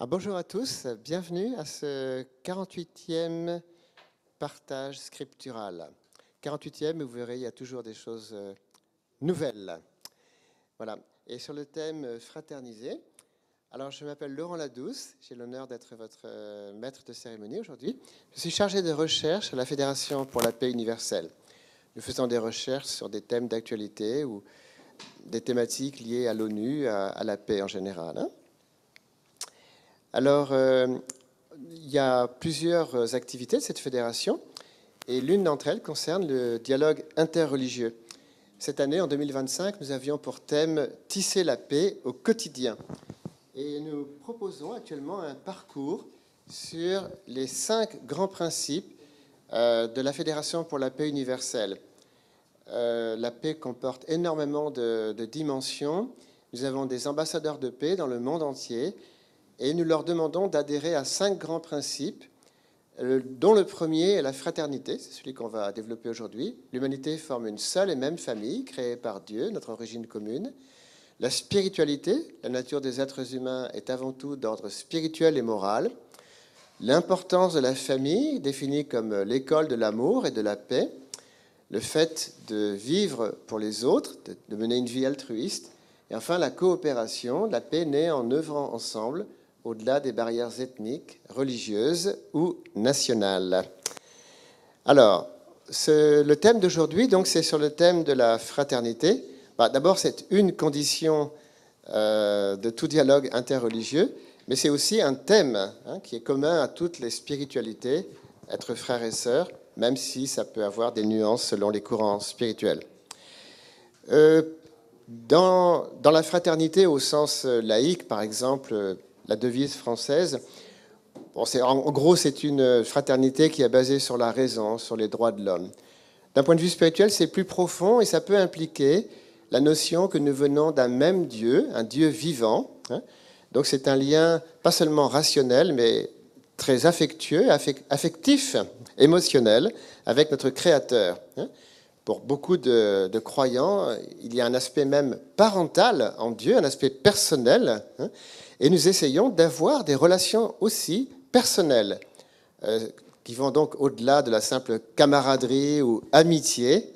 Bonjour à tous, bienvenue à ce 48e partage scriptural. 48e, vous verrez, il y a toujours des choses nouvelles. Voilà. Et sur le thème fraterniser, alors je m'appelle Laurent Ladouce, j'ai l'honneur d'être votre maître de cérémonie aujourd'hui. Je suis chargé de recherche à la Fédération pour la paix universelle. Nous faisons des recherches sur des thèmes d'actualité ou des thématiques liées à l'ONU, à la paix en général. Alors, il y a plusieurs activités de cette fédération et l'une d'entre elles concerne le dialogue interreligieux. Cette année, en 2025, nous avions pour thème « Tisser la paix au quotidien ». Et nous proposons actuellement un parcours sur les 5 grands principes de la Fédération pour la paix universelle. La paix comporte énormément de dimensions. Nous avons des ambassadeurs de paix dans le monde entier et nous leur demandons d'adhérer à 5 grands principes, dont le premier est la fraternité, c'est celui qu'on va développer aujourd'hui. L'humanité forme une seule et même famille, créée par Dieu, notre origine commune. La spiritualité, la nature des êtres humains est avant tout d'ordre spirituel et moral. L'importance de la famille, définie comme l'école de l'amour et de la paix. Le fait de vivre pour les autres, de mener une vie altruiste. Et enfin, la coopération, la paix née en œuvrant ensemble, au-delà des barrières ethniques, religieuses ou nationales. Alors, le thème d'aujourd'hui, donc, c'est sur le thème de la fraternité. D'abord, c'est une condition de tout dialogue interreligieux, mais c'est aussi un thème qui est commun à toutes les spiritualités, être frères et sœurs, même si ça peut avoir des nuances selon les courants spirituels. Dans la fraternité au sens laïque, par exemple, la devise française, en gros, c'est une fraternité qui est basée sur la raison, sur les droits de l'homme. D'un point de vue spirituel, c'est plus profond et ça peut impliquer la notion que nous venons d'un même Dieu, un Dieu vivant. Donc c'est un lien pas seulement rationnel, mais très affectueux, affectif, émotionnel, avec notre Créateur. Pour beaucoup de croyants, il y a un aspect même parental en Dieu, un aspect personnel, et nous essayons d'avoir des relations aussi personnelles, qui vont donc au-delà de la simple camaraderie ou amitié.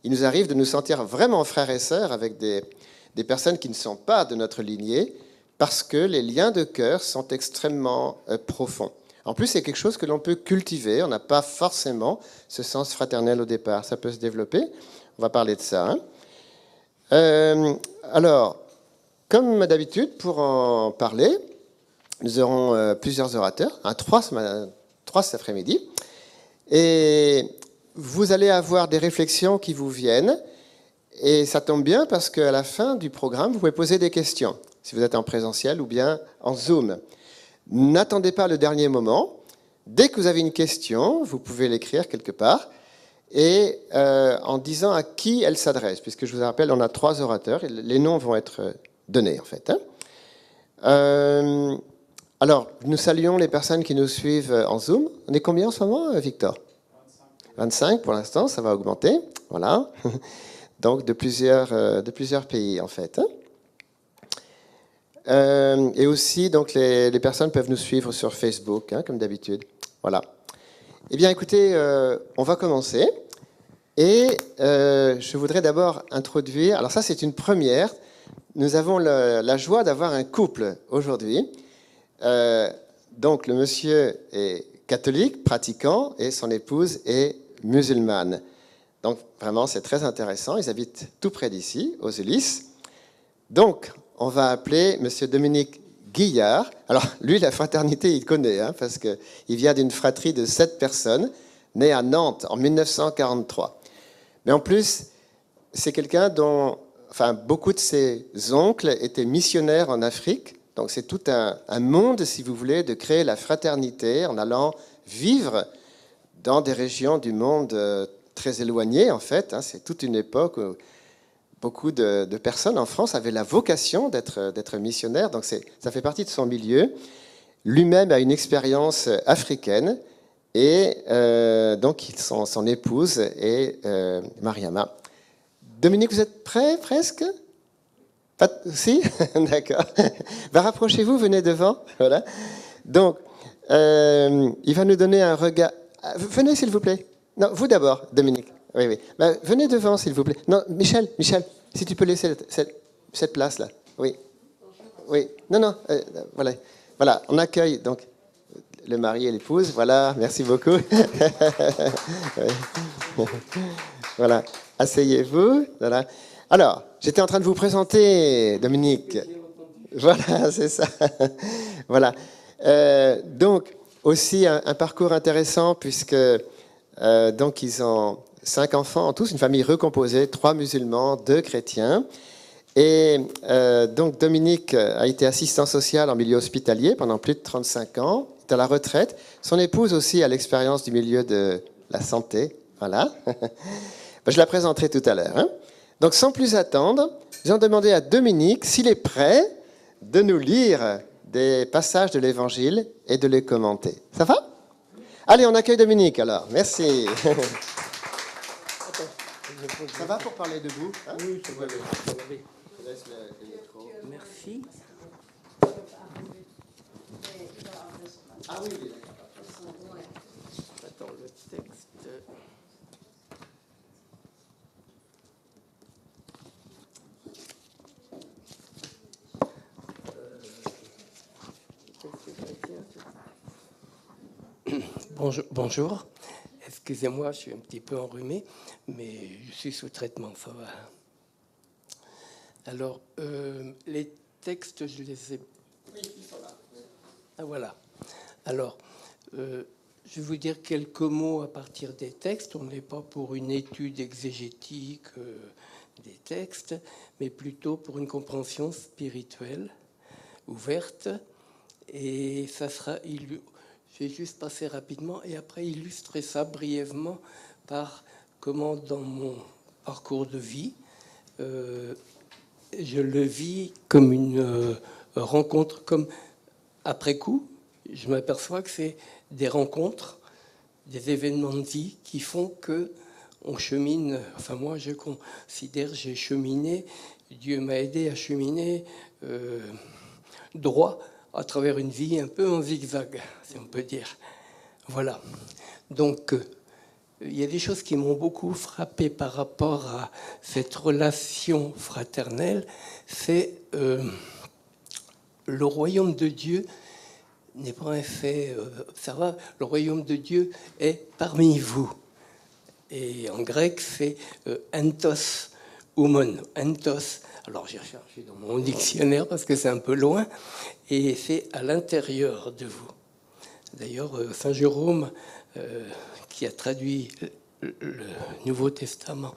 Il nous arrive de nous sentir vraiment frères et sœurs avec des personnes qui ne sont pas de notre lignée, parce que les liens de cœur sont extrêmement profonds. En plus, c'est quelque chose que l'on peut cultiver. On n'a pas forcément ce sens fraternel au départ. Ça peut se développer. On va parler de ça. Alors, comme d'habitude, pour en parler, nous aurons plusieurs orateurs, 3 cet après-midi. Et vous allez avoir des réflexions qui vous viennent. Et ça tombe bien parce qu'à la fin du programme, vous pouvez poser des questions, si vous êtes en présentiel ou bien en Zoom. N'attendez pas le dernier moment. Dès que vous avez une question, vous pouvez l'écrire quelque part et en disant à qui elle s'adresse, puisque je vous rappelle, on a 3 orateurs et les noms vont être donnés en fait. Alors, nous saluons les personnes qui nous suivent en Zoom. On est combien en ce moment, Victor ? 25 pour l'instant, ça va augmenter. Voilà. Donc de plusieurs pays en fait. Et aussi, donc, les personnes peuvent nous suivre sur Facebook, comme d'habitude. Voilà. Eh bien, écoutez, on va commencer. Et je voudrais d'abord introduire... Alors ça, c'est une première. Nous avons la joie d'avoir un couple aujourd'hui. Donc, le monsieur est catholique, pratiquant, et son épouse est musulmane. Donc, vraiment, c'est très intéressant. Ils habitent tout près d'ici, aux Ulysses. Donc, on va appeler M. Dominique Guillard. Alors, lui, la fraternité, il connaît, parce qu'il vient d'une fratrie de 7 personnes, née à Nantes en 1943. Mais en plus, c'est quelqu'un dont beaucoup de ses oncles étaient missionnaires en Afrique. Donc, c'est tout un monde, si vous voulez, de créer la fraternité en allant vivre dans des régions du monde très éloignées, en fait. C'est toute une époque où beaucoup de personnes en France avaient la vocation d'être missionnaires, donc ça fait partie de son milieu. Lui-même a une expérience africaine, et donc son épouse est Mariama. Dominique, vous êtes prêt, presque ? Pas si. D'accord. Ben, rapprochez-vous, venez devant. Voilà. Donc, il va nous donner un regard. Venez, s'il vous plaît. Non, vous d'abord, Dominique. Oui, oui. Ben, venez devant, s'il vous plaît. Non, Michel, si tu peux laisser cette place-là. Oui. Oui. Non, non. Voilà. Voilà, on accueille donc le mari et l'épouse. Voilà, merci beaucoup. Voilà. Asseyez-vous. Voilà. Alors, j'étais en train de vous présenter, Dominique. Voilà, c'est ça. Voilà. Donc, aussi un parcours intéressant puisque donc ils ont 5 enfants en tous, une famille recomposée, 3 musulmans, 2 chrétiens. Et donc Dominique a été assistant social en milieu hospitalier pendant plus de 35 ans, est à la retraite. Son épouse aussi a l'expérience du milieu de la santé. Voilà. Je la présenterai tout à l'heure. Hein. Donc sans plus attendre, j'ai demandé à Dominique s'il est prêt de nous lire des passages de l'Évangile et de les commenter. Ça va? Allez, on accueille Dominique alors. Merci. Ça va pour parler debout hein? Oui, ça va aller. Je laisse le micro. Merci. Ah oui, oui, d'accord. Attends, le texte. Bonjour. Excusez-moi, je suis un petit peu enrhumé, mais je suis sous traitement, ça va. Alors, les textes, je les ai... Oui, ils sont là. Ah, voilà. Alors, je vais vous dire quelques mots à partir des textes. On n'est pas pour une étude exégétique des textes, mais plutôt pour une compréhension spirituelle, ouverte. Et ça sera... Je vais juste passer rapidement et après illustrer ça brièvement par comment, dans mon parcours de vie, je le vis comme une rencontre, comme après coup, je m'aperçois que c'est des rencontres, des événements de vie qui font que on chemine. Enfin, moi, je considère, j'ai cheminé, Dieu m'a aidé à cheminer droit à travers une vie un peu en zigzag, si on peut dire. Voilà. Donc, il y a des choses qui m'ont beaucoup frappé par rapport à cette relation fraternelle. C'est le royaume de Dieu n'est pas un fait. Ça va, le royaume de Dieu est parmi vous. Et en grec, c'est entos oumon. Entos. Alors, j'ai recherché dans mon dictionnaire parce que c'est un peu loin. Et c'est à l'intérieur de vous. D'ailleurs, Saint Jérôme, qui a traduit le Nouveau Testament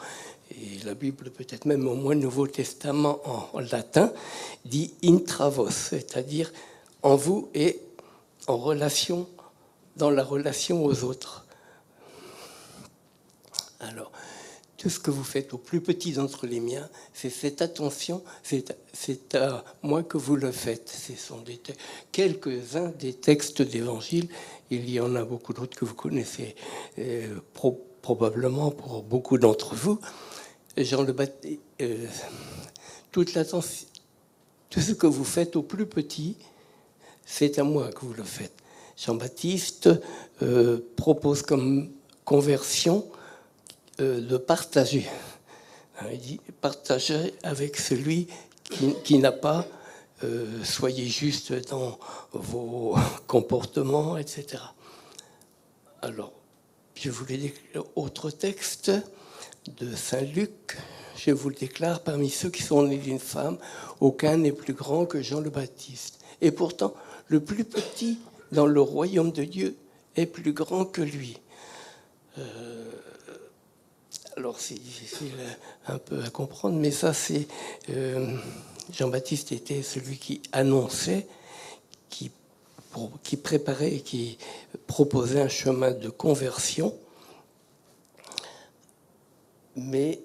et la Bible, peut-être même au moins le Nouveau Testament en latin, dit intravos, c'est-à-dire en vous et en relation, dans la relation aux autres. Alors, tout ce que vous faites au plus petit d'entre les miens, c'est cette attention, c'est à moi que vous le faites. Ce sont quelques-uns des textes d'Évangile. Il y en a beaucoup d'autres que vous connaissez probablement pour beaucoup d'entre vous. Jean le Baptiste, toute l'attention, tout ce que vous faites au plus petit, c'est à moi que vous le faites. Jean-Baptiste propose comme conversion de partager. Il dit partagez avec celui qui n'a pas, soyez juste dans vos comportements, etc. Alors, je vous les déclare. Autre texte de Saint Luc, je vous le déclare, parmi ceux qui sont nés d'une femme, aucun n'est plus grand que Jean le Baptiste. Et pourtant, le plus petit dans le royaume de Dieu est plus grand que lui. Alors, c'est difficile un peu à comprendre, mais ça, c'est... Jean-Baptiste était celui qui annonçait, qui préparait et qui proposait un chemin de conversion. Mais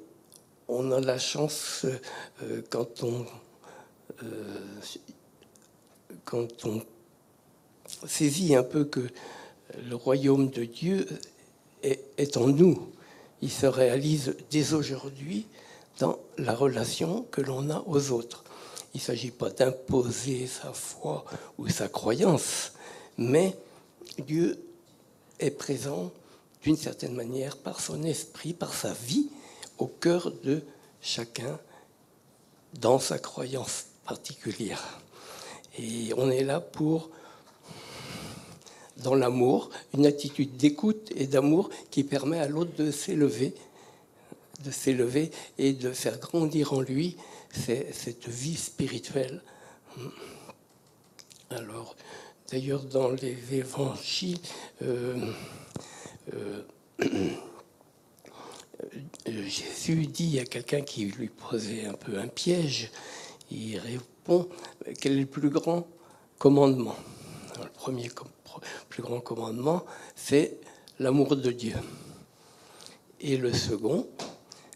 on a la chance, quand on saisit un peu que le royaume de Dieu est en nous. Il se réalise dès aujourd'hui dans la relation que l'on a aux autres. Il ne s'agit pas d'imposer sa foi ou sa croyance, mais Dieu est présent d'une certaine manière par son esprit, par sa vie, au cœur de chacun dans sa croyance particulière. Et on est là pour, dans l'amour, une attitude d'écoute et d'amour qui permet à l'autre de s'élever et de faire grandir en lui cette vie spirituelle. Alors, d'ailleurs, dans les évangiles, Jésus dit à quelqu'un qui lui posait un peu un piège, il répond, quel est le plus grand commandement? Alors, le premier plus grand commandement, c'est l'amour de Dieu. Et le second,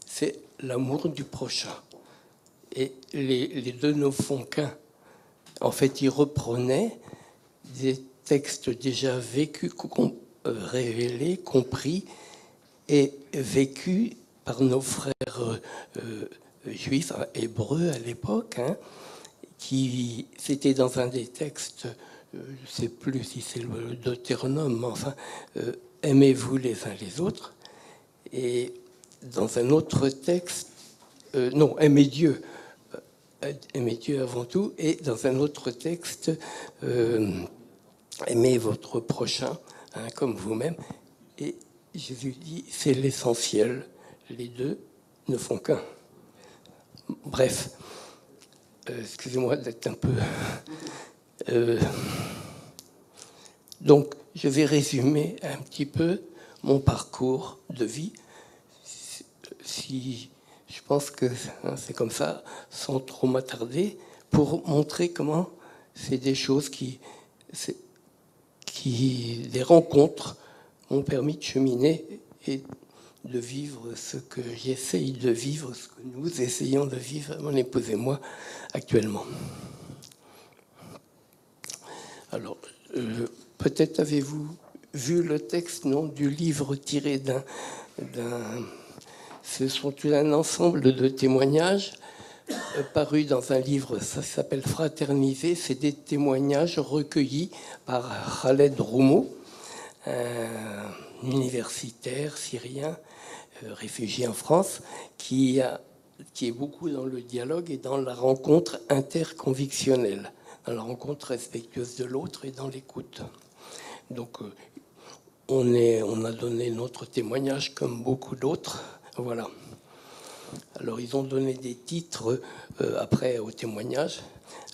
c'est l'amour du prochain. Et les deux ne font qu'un. En fait, il reprenait des textes déjà vécus, révélés, compris et vécus par nos frères juifs, hébreux à l'époque, qui c'était dans un des textes, je ne sais plus si c'est le Deutéronome, mais enfin, aimez-vous les uns les autres. Et dans un autre texte, non, aimez Dieu avant tout, et dans un autre texte, aimez votre prochain comme vous-même. Et Jésus dit, c'est l'essentiel, les deux ne font qu'un. Bref, excusez-moi d'être un peu... Donc, je vais résumer un petit peu mon parcours de vie. Si je pense que c'est comme ça, sans trop m'attarder, pour montrer comment c'est des choses des rencontres m'ont permis de cheminer et de vivre ce que j'essaye de vivre, ce que nous essayons de vivre, mon épouse et moi, actuellement. Alors, peut-être avez-vous vu le texte du livre tiré ce sont tout un ensemble de témoignages parus dans un livre, ça s'appelle Fraterniser. C'est des témoignages recueillis par Khaled Roumo, un universitaire syrien réfugié en France, qui est beaucoup dans le dialogue et dans la rencontre interconvictionnelle, dans la rencontre respectueuse de l'autre et dans l'écoute. Donc, on a donné notre témoignage comme beaucoup d'autres. Voilà. Alors, ils ont donné des titres après au témoignage.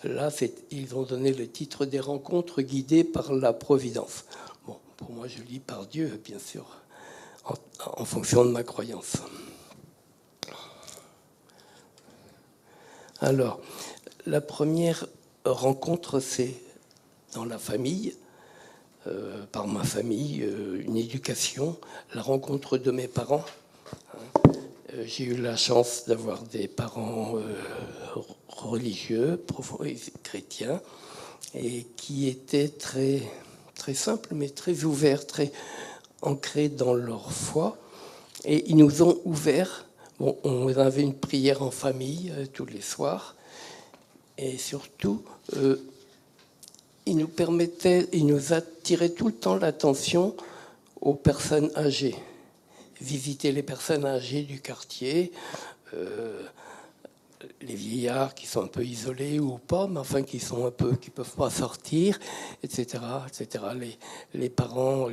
Là, ils ont donné le titre des rencontres guidées par la Providence. Bon, pour moi, je lis par Dieu, bien sûr, en fonction de ma croyance. Alors, la première rencontre, c'est dans la famille, par ma famille, une éducation, la rencontre de mes parents. J'ai eu la chance d'avoir des parents religieux, chrétiens, et qui étaient très, très simples, mais très ouverts, très ancrés dans leur foi. Et ils nous ont ouverts. Bon, on avait une prière en famille tous les soirs. Et surtout, ils nous attiraient tout le temps l'attention aux personnes âgées. Visiter les personnes âgées du quartier, les vieillards qui sont un peu isolés ou pas, mais enfin qui peuvent pas sortir, etc., etc. Les parents,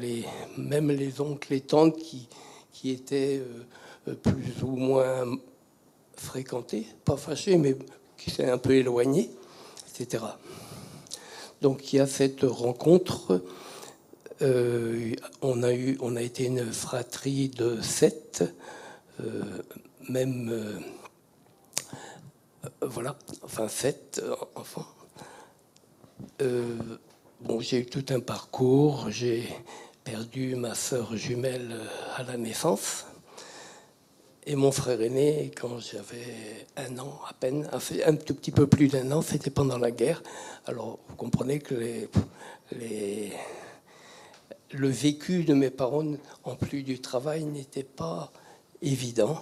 même les oncles, les tantes qui étaient plus ou moins fréquentés, pas fâchés, mais qui s'est un peu éloignés, etc. Donc il y a cette rencontre. On a été une fratrie de 7, voilà, enfin 7 enfants. Bon, j'ai eu tout un parcours. J'ai perdu ma sœur jumelle à la naissance et mon frère aîné quand j'avais 1 an à peine, un tout petit peu plus d'1 an, c'était pendant la guerre. Alors vous comprenez que le vécu de mes parents, en plus du travail, n'était pas évident,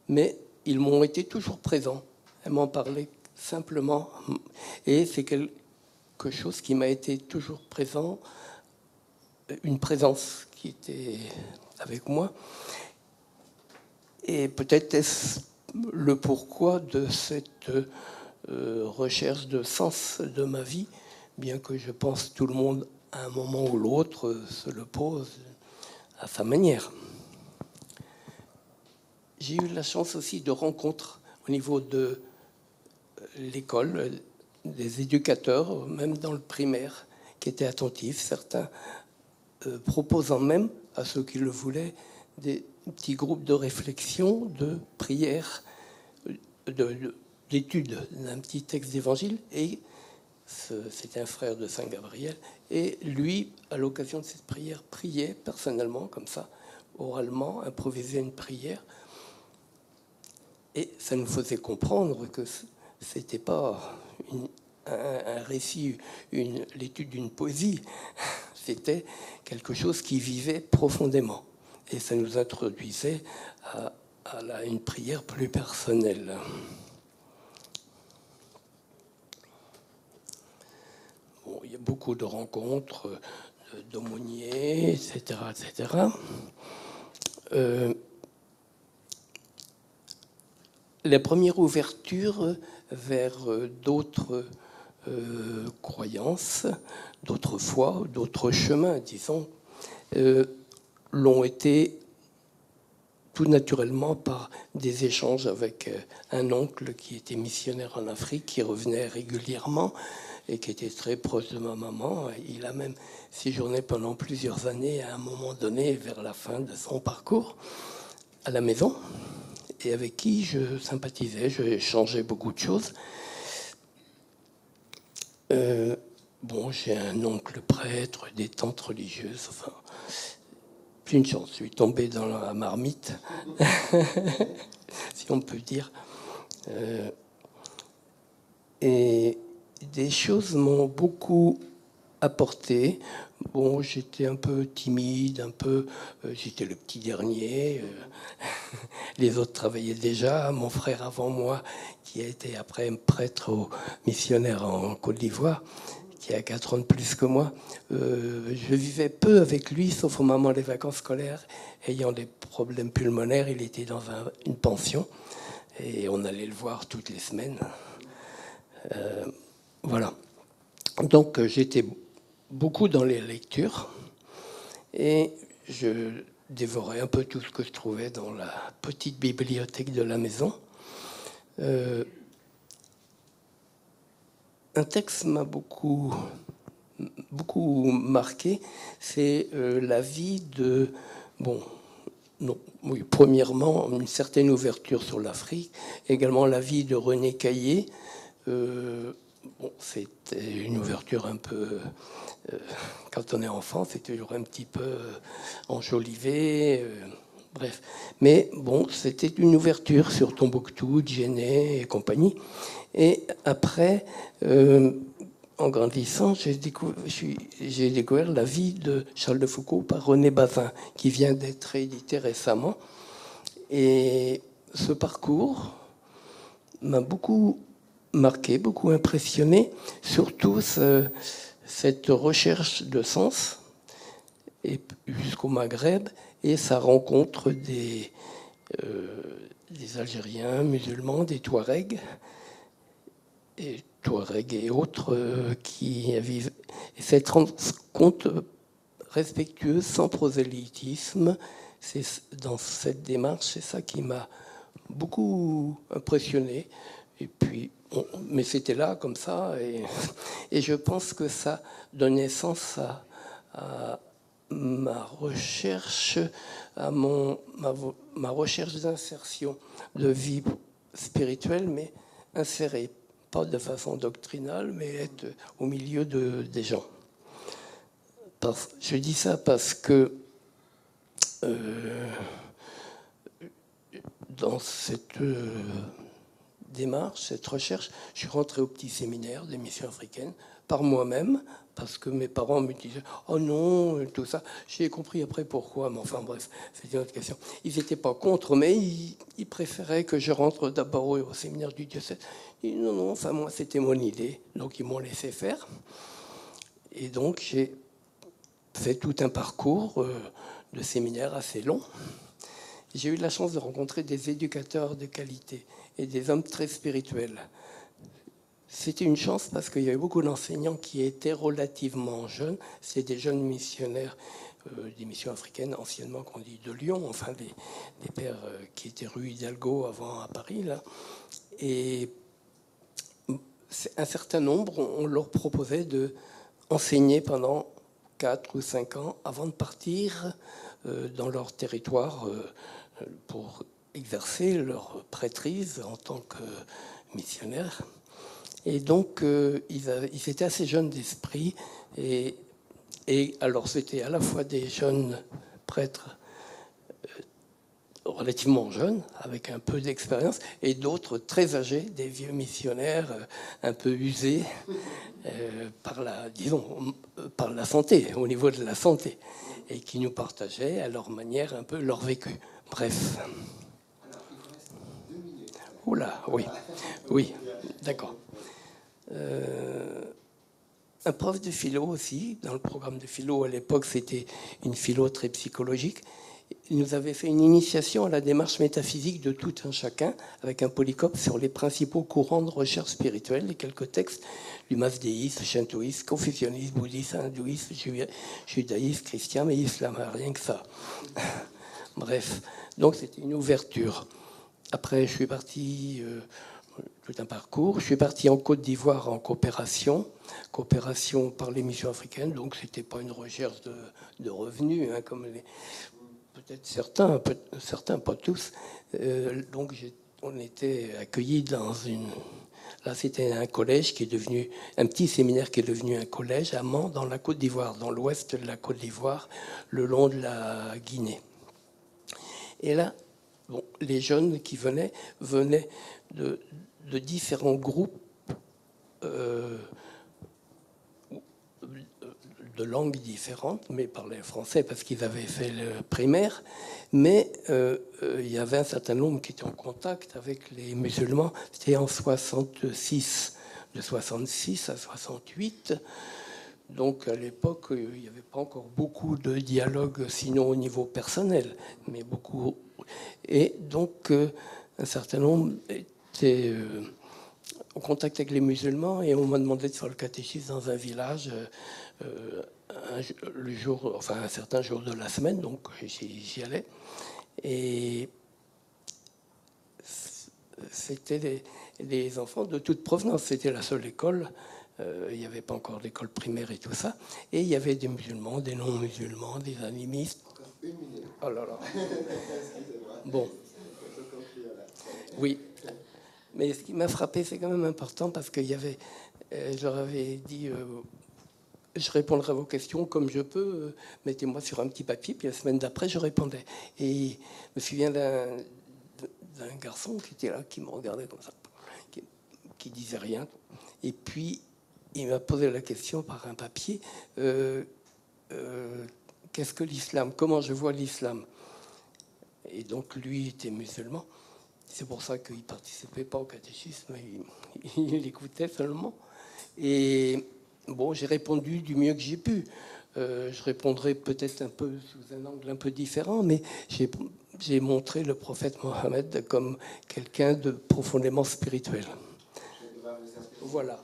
mais ils m'ont été toujours présents. Ils m'en parlaient simplement. Et c'est quelque chose qui m'a été toujours présent, une présence qui était avec moi. Et peut-être est-ce le pourquoi de cette recherche de sens de ma vie, bien que je pense que tout le monde, à un moment ou l'autre, se le pose à sa manière. J'ai eu la chance aussi de rencontres au niveau de l'école, des éducateurs, même dans le primaire, qui étaient attentifs, certains proposant même à ceux qui le voulaient des petits groupes de réflexion, de prière, d'études d'un petit texte d'évangile. Et c'était un frère de Saint Gabriel. Et lui, à l'occasion de cette prière, priait personnellement, comme ça, oralement, improvisait une prière. Et ça nous faisait comprendre que c'était pas un récit, l'étude d'une poésie. C'était quelque chose qui vivait profondément. Et ça nous introduisait à une prière plus personnelle. Bon, il y a beaucoup de rencontres d'aumôniers, etc., etc. La première ouverture vers d'autres croyances, d'autres foi, d'autres chemins, disons, l'ont été tout naturellement par des échanges avec un oncle qui était missionnaire en Afrique, qui revenait régulièrement et qui était très proche de ma maman. Il a même séjourné pendant plusieurs années, à un moment donné, vers la fin de son parcours, à la maison, et avec qui je sympathisais, je échangeais beaucoup de choses. Bon, j'ai un oncle prêtre, des tantes religieuses, enfin, j'ai une chance, je suis tombé dans la marmite, si on peut dire. Et des choses m'ont beaucoup apporté. Bon, j'étais un peu timide, j'étais le petit dernier. Les autres travaillaient déjà. Mon frère avant moi, qui a été après prêtre ou missionnaire en Côte d'Ivoire, qui a 4 ans de plus que moi, je vivais peu avec lui, sauf au moment des vacances scolaires. Ayant des problèmes pulmonaires, il était dans une pension et on allait le voir toutes les semaines. Voilà. Donc j'étais beaucoup dans les lectures et je dévorais un peu tout ce que je trouvais dans la petite bibliothèque de la maison. Un texte m'a beaucoup marqué, c'est la vie de... Bon, non, oui, premièrement, une certaine ouverture sur l'Afrique, également la vie de René Caillé. Bon, c'était une ouverture un peu... quand on est enfant, c'est toujours un petit peu enjolivé, bref. Mais bon, c'était une ouverture sur Tombouctou, Djenné et compagnie. Et après, en grandissant, j'ai découvert la vie de Charles de Foucault par René Bazin, qui vient d'être édité récemment. Et ce parcours m'a beaucoup marqué, beaucoup impressionné, surtout cette recherche de sens et jusqu'au Maghreb et sa rencontre des Algériens musulmans, des Touaregs et autres qui vivent. Et cette rencontre respectueuse, sans prosélytisme, c'est dans cette démarche, c'est ça qui m'a beaucoup impressionné. Et puis, mais c'était là comme ça, et je pense que ça donne naissance à ma recherche, ma recherche d'insertion de vie spirituelle, mais insérée, pas de façon doctrinale, mais être au milieu des gens. Je dis ça parce que dans cette démarche, cette recherche, je suis rentré au petit séminaire des missions africaines par moi-même, parce que mes parents me disaient « Oh non », tout ça. J'ai compris après pourquoi, mais enfin bref, c'est une autre question. Ils n'étaient pas contre, mais ils préféraient que je rentre d'abord au séminaire du diocèse. Et non, non, enfin moi, c'était mon idée. Donc ils m'ont laissé faire. Et donc j'ai fait tout un parcours de séminaire assez long. J'ai eu la chance de rencontrer des éducateurs de qualité et des hommes très spirituels. C'était une chance parce qu'il y avait beaucoup d'enseignants qui étaient relativement jeunes. C'était des jeunes missionnaires des missions africaines, anciennement qu'on dit de Lyon, enfin des pères qui étaient rue Hidalgo avant à Paris. Là. Et un certain nombre, on leur proposait d'enseigner pendant 4 ou 5 ans avant de partir dans leur territoire pour exercer leur prêtrise en tant que missionnaires. Et donc, ils étaient assez jeunes d'esprit. Et alors, c'était à la fois des jeunes prêtres relativement jeunes, avec un peu d'expérience, et d'autres très âgés, des vieux missionnaires un peu usés par la santé, au niveau de la santé, et qui nous partageaient à leur manière un peu leur vécu. Bref. Oula, oui, oui, d'accord. Un prof de philo aussi, dans le programme de philo à l'époque, c'était une philo très psychologique. Il nous avait fait une initiation à la démarche métaphysique de tout un chacun, avec un polycope sur les principaux courants de recherche spirituelle et quelques textes du masdéisme, shintoïsme, confucianisme, bouddhisme, hindouisme, judaïsme, christianisme et islam, rien que ça. Bref, donc c'était une ouverture. Après, je suis parti... tout un parcours. Je suis parti en Côte d'Ivoire en coopération par les missions africaines, donc c'était pas une recherche de revenus, hein, comme peut-être certains, pas tous. Donc on était accueillis dans là c'était un collège qui est devenu, un petit séminaire qui est devenu un collège à Mans, dans la Côte d'Ivoire, dans l'ouest de la Côte d'Ivoire, le long de la Guinée. Et là, bon, les jeunes qui venaient de différents groupes de langues différentes, mais parlaient français parce qu'ils avaient fait le primaire. Mais il y avait un certain nombre qui étaient en contact avec les musulmans. C'était en 66, de 66 à 68. Donc à l'époque, il n'y avait pas encore beaucoup de dialogue, sinon au niveau personnel, mais beaucoup. Et donc un certain nombre étaient en contact avec les musulmans, et on m'a demandé de faire le catéchisme dans un village un certain jour de la semaine, donc j'y allais. Et c'était les enfants de toute provenance. C'était la seule école. Il n'y avait pas encore d'école primaire et tout ça. Et il y avait des musulmans, des non-musulmans, des animistes. Oh là là. Bon. Oui. Mais ce qui m'a frappé, c'est quand même important, parce qu'il y avait... je leur avais dit... je répondrai à vos questions comme je peux. Mettez-moi sur un petit papier. Puis la semaine d'après, je répondais. Et je me souviens d'un garçon qui était là, qui me regardait comme ça, qui disait rien. Et puis, il m'a posé la question par un papier. Qu'est-ce que l'islam? Comment je vois l'islam? Et donc, lui était musulman. C'est pour ça qu'il ne participait pas au catéchisme. Il écoutait seulement. Et... bon, j'ai répondu du mieux que j'ai pu. Je répondrai peut-être un peu sous un angle un peu différent, mais j'ai montré le prophète Mohammed comme quelqu'un de profondément spirituel. Voilà.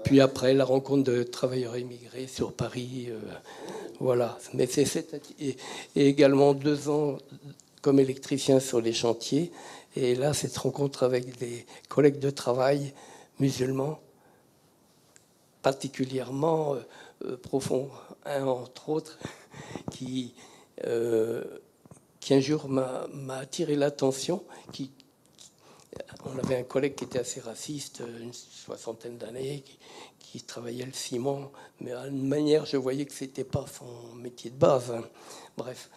Puis après, la rencontre de travailleurs immigrés sur Paris, voilà. Mais et également 2 ans comme électricien sur les chantiers. Et là, cette rencontre avec des collègues de travail musulmans, particulièrement profond. Un, entre autres, qui un jour m'a attiré l'attention. On avait un collègue qui était assez raciste, une 60aine d'années, qui travaillait le ciment, mais à une manière, je voyais que c'était pas son métier de base. Hein. Bref.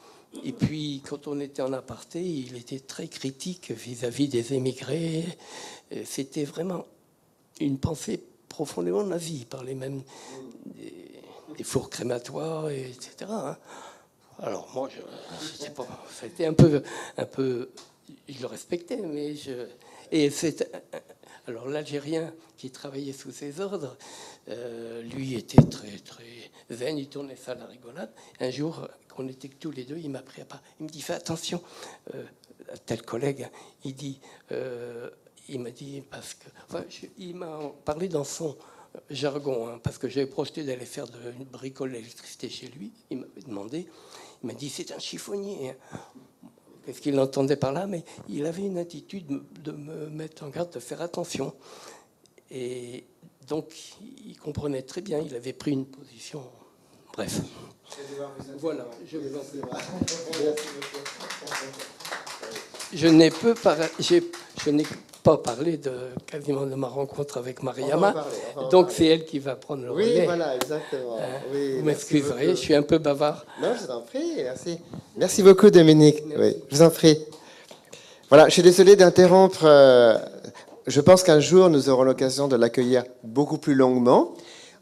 Et puis, quand on était en aparté, il était très critique vis-à-vis des émigrés. C'était vraiment une pensée profondément nazi. Il parlait même des fours crématoires, etc. Hein. Alors moi, ça a été un peu, je le respectais, mais alors l'Algérien qui travaillait sous ses ordres, lui était très très zen, il tournait ça à la rigolade. Un jour, qu'on était tous les deux, il m'a pris à part, il me dit fais attention, tel collègue, il m'a dit parce que, enfin, il m'a parlé dans son jargon, hein, parce que j'avais projeté d'aller faire une bricole d'électricité chez lui. Il m'avait demandé, il m'a dit c'est un chiffonnier. Hein. Qu'est-ce qu'il entendait par là? Mais il avait une attitude de me mettre en garde, de faire attention. Et donc, il comprenait très bien, il avait pris une position. Bref. Voilà, je vous en prie. Je n'ai pas parlé quasiment de ma rencontre avec Mariama. Donc, c'est elle qui va prendre le relais. Oui, voilà, exactement. Oui, vous m'excuserez, je suis un peu bavard. Non, je vous en prie, merci. Merci beaucoup, Dominique. Oui, je vous en prie. Voilà, je suis désolé d'interrompre. Je pense qu'un jour, nous aurons l'occasion de l'accueillir beaucoup plus longuement.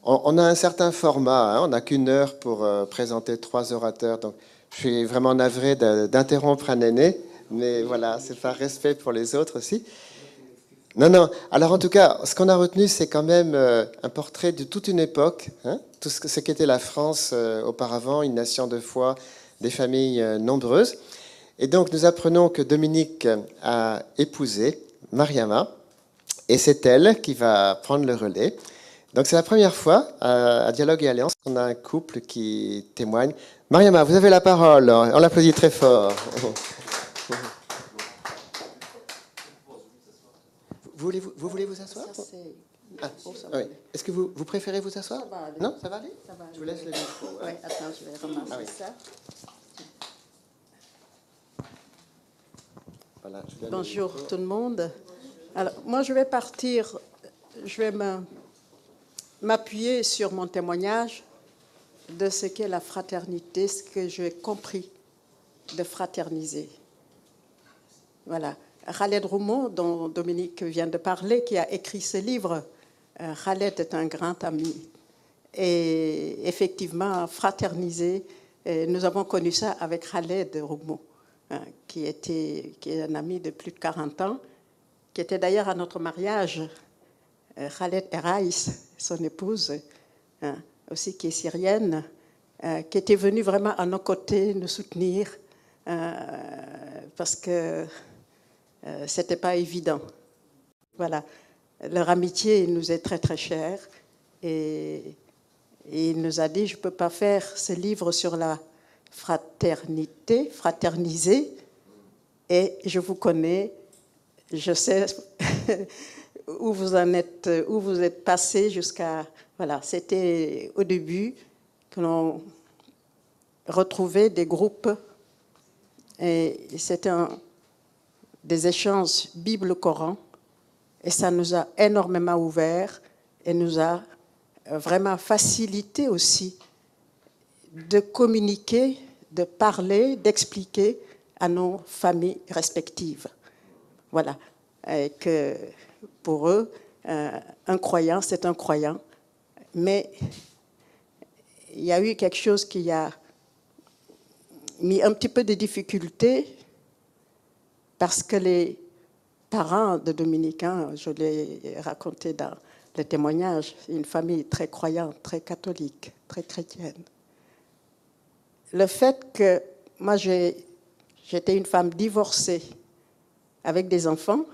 On a un certain format, hein, on n'a qu'une heure pour présenter 3 orateurs. Donc, je suis vraiment navré d'interrompre un aîné, mais voilà, c'est par respect pour les autres aussi. Non. Alors, en tout cas, ce qu'on a retenu, c'est quand même un portrait de toute une époque, hein, tout ce qu'était la France auparavant, une nation de foi, des familles nombreuses. Et donc, nous apprenons que Dominique a épousé Mariama, et c'est elle qui va prendre le relais. Donc, c'est la première fois à Dialogue et Alliance qu'on a un couple qui témoigne. Mariama, vous avez la parole. On l'applaudit très fort. Vous voulez vous asseoir? Oui. Est-ce que vous préférez vous asseoir? Ça va aller. Non, ça va aller? Ça va aller. Je vous laisse le micro. Oui, attends, je vais ramasser ça. Voilà, Bonjour tout le monde. Alors, moi, je vais m'appuyer sur mon témoignage de ce qu'est la fraternité, ce que j'ai compris de fraterniser. Voilà. Khaled Roumo, dont Dominique vient de parler, qui a écrit ce livre, Khaled est un grand ami. Et effectivement, fraterniser, nous avons connu ça avec Khaled Roumo, qui est un ami de plus de 40 ans, qui était d'ailleurs à notre mariage. Khaled Eraïs, son épouse, aussi qui est syrienne, qui était venue vraiment à nos côtés nous soutenir, parce que c'était pas évident. Voilà. Leur amitié nous est très très chère, et il nous a dit: je peux pas faire ce livre sur la fraternité, fraterniser, et je vous connais, je sais où vous en êtes, où vous êtes passé jusqu'à... Voilà, c'était au début que l'on retrouvait des groupes, et c'était des échanges Bible-Coran, et ça nous a énormément ouvert et nous a vraiment facilité aussi de communiquer, de parler, d'expliquer à nos familles respectives. Voilà. Et que pour eux, un croyant, c'est un croyant. Mais il y a eu quelque chose qui a mis un petit peu de difficulté, parce que les parents de Dominique, je l'ai raconté dans le témoignage, une famille très croyante, très catholique, très chrétienne. Le fait que moi, j'étais une femme divorcée avec des enfants,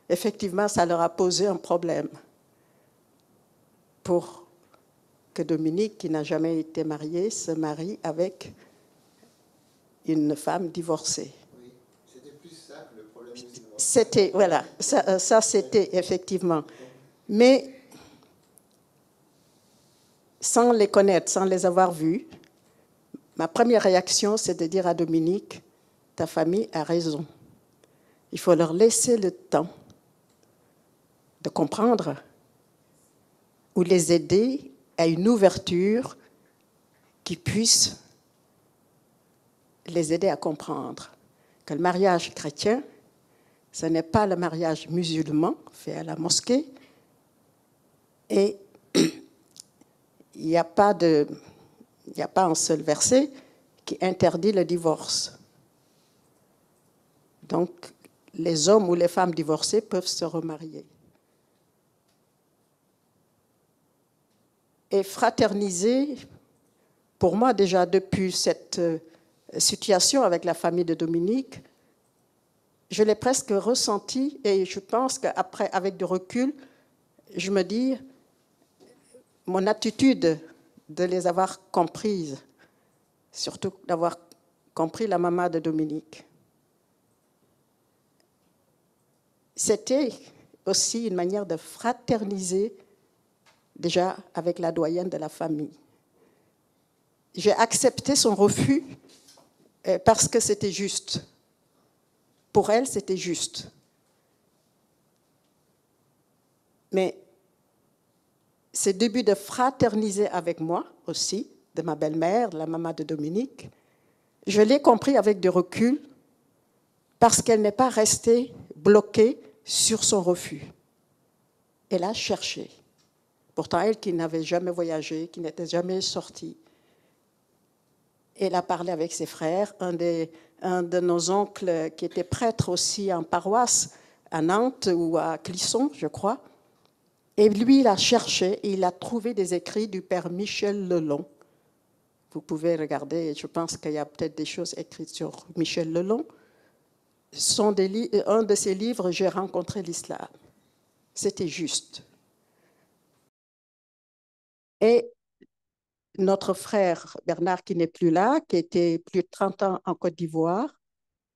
effectivement, ça leur a posé un problème pour que Dominique, qui n'a jamais été marié, se marie avec une femme divorcée. Oui, c'était plus ça que le problème musulman. C'était, voilà, ça c'était effectivement. Mais sans les connaître, sans les avoir vus, ma première réaction, c'est de dire à Dominique: ta famille a raison. Il faut leur laisser le temps de comprendre, ou les aider à une ouverture qui puisse les aider à comprendre que le mariage chrétien, ce n'est pas le mariage musulman fait à la mosquée, Et il n'y a pas un seul verset qui interdit le divorce. Donc, les hommes ou les femmes divorcées peuvent se remarier. Et fraterniser, pour moi déjà depuis cette situation avec la famille de Dominique, je l'ai presque ressenti et je pense qu'après, avec du recul, je me dis, mon attitude de les avoir comprises, surtout d'avoir compris la maman de Dominique, c'était aussi une manière de fraterniser déjà avec la doyenne de la famille. J'ai accepté son refus parce que c'était juste. Pour elle, c'était juste. Mais ce début de fraterniser avec moi aussi, de ma belle-mère, de la maman de Dominique, je l'ai compris avec du recul parce qu'elle n'est pas restée bloquée sur son refus. Elle a cherché. Pourtant, elle qui n'avait jamais voyagé, qui n'était jamais sortie, elle a parlé avec ses frères. Un de nos oncles qui était prêtre aussi en paroisse, à Nantes ou à Clisson, je crois. Et lui, il a cherché et il a trouvé des écrits du père Michel Lelon. Vous pouvez regarder, je pense qu'il y a peut-être des choses écrites sur Michel Lelon. Un de ses livres, J'ai rencontré l'islam. C'était juste. Et notre frère Bernard, qui n'est plus là, qui était plus de 30 ans en Côte d'Ivoire,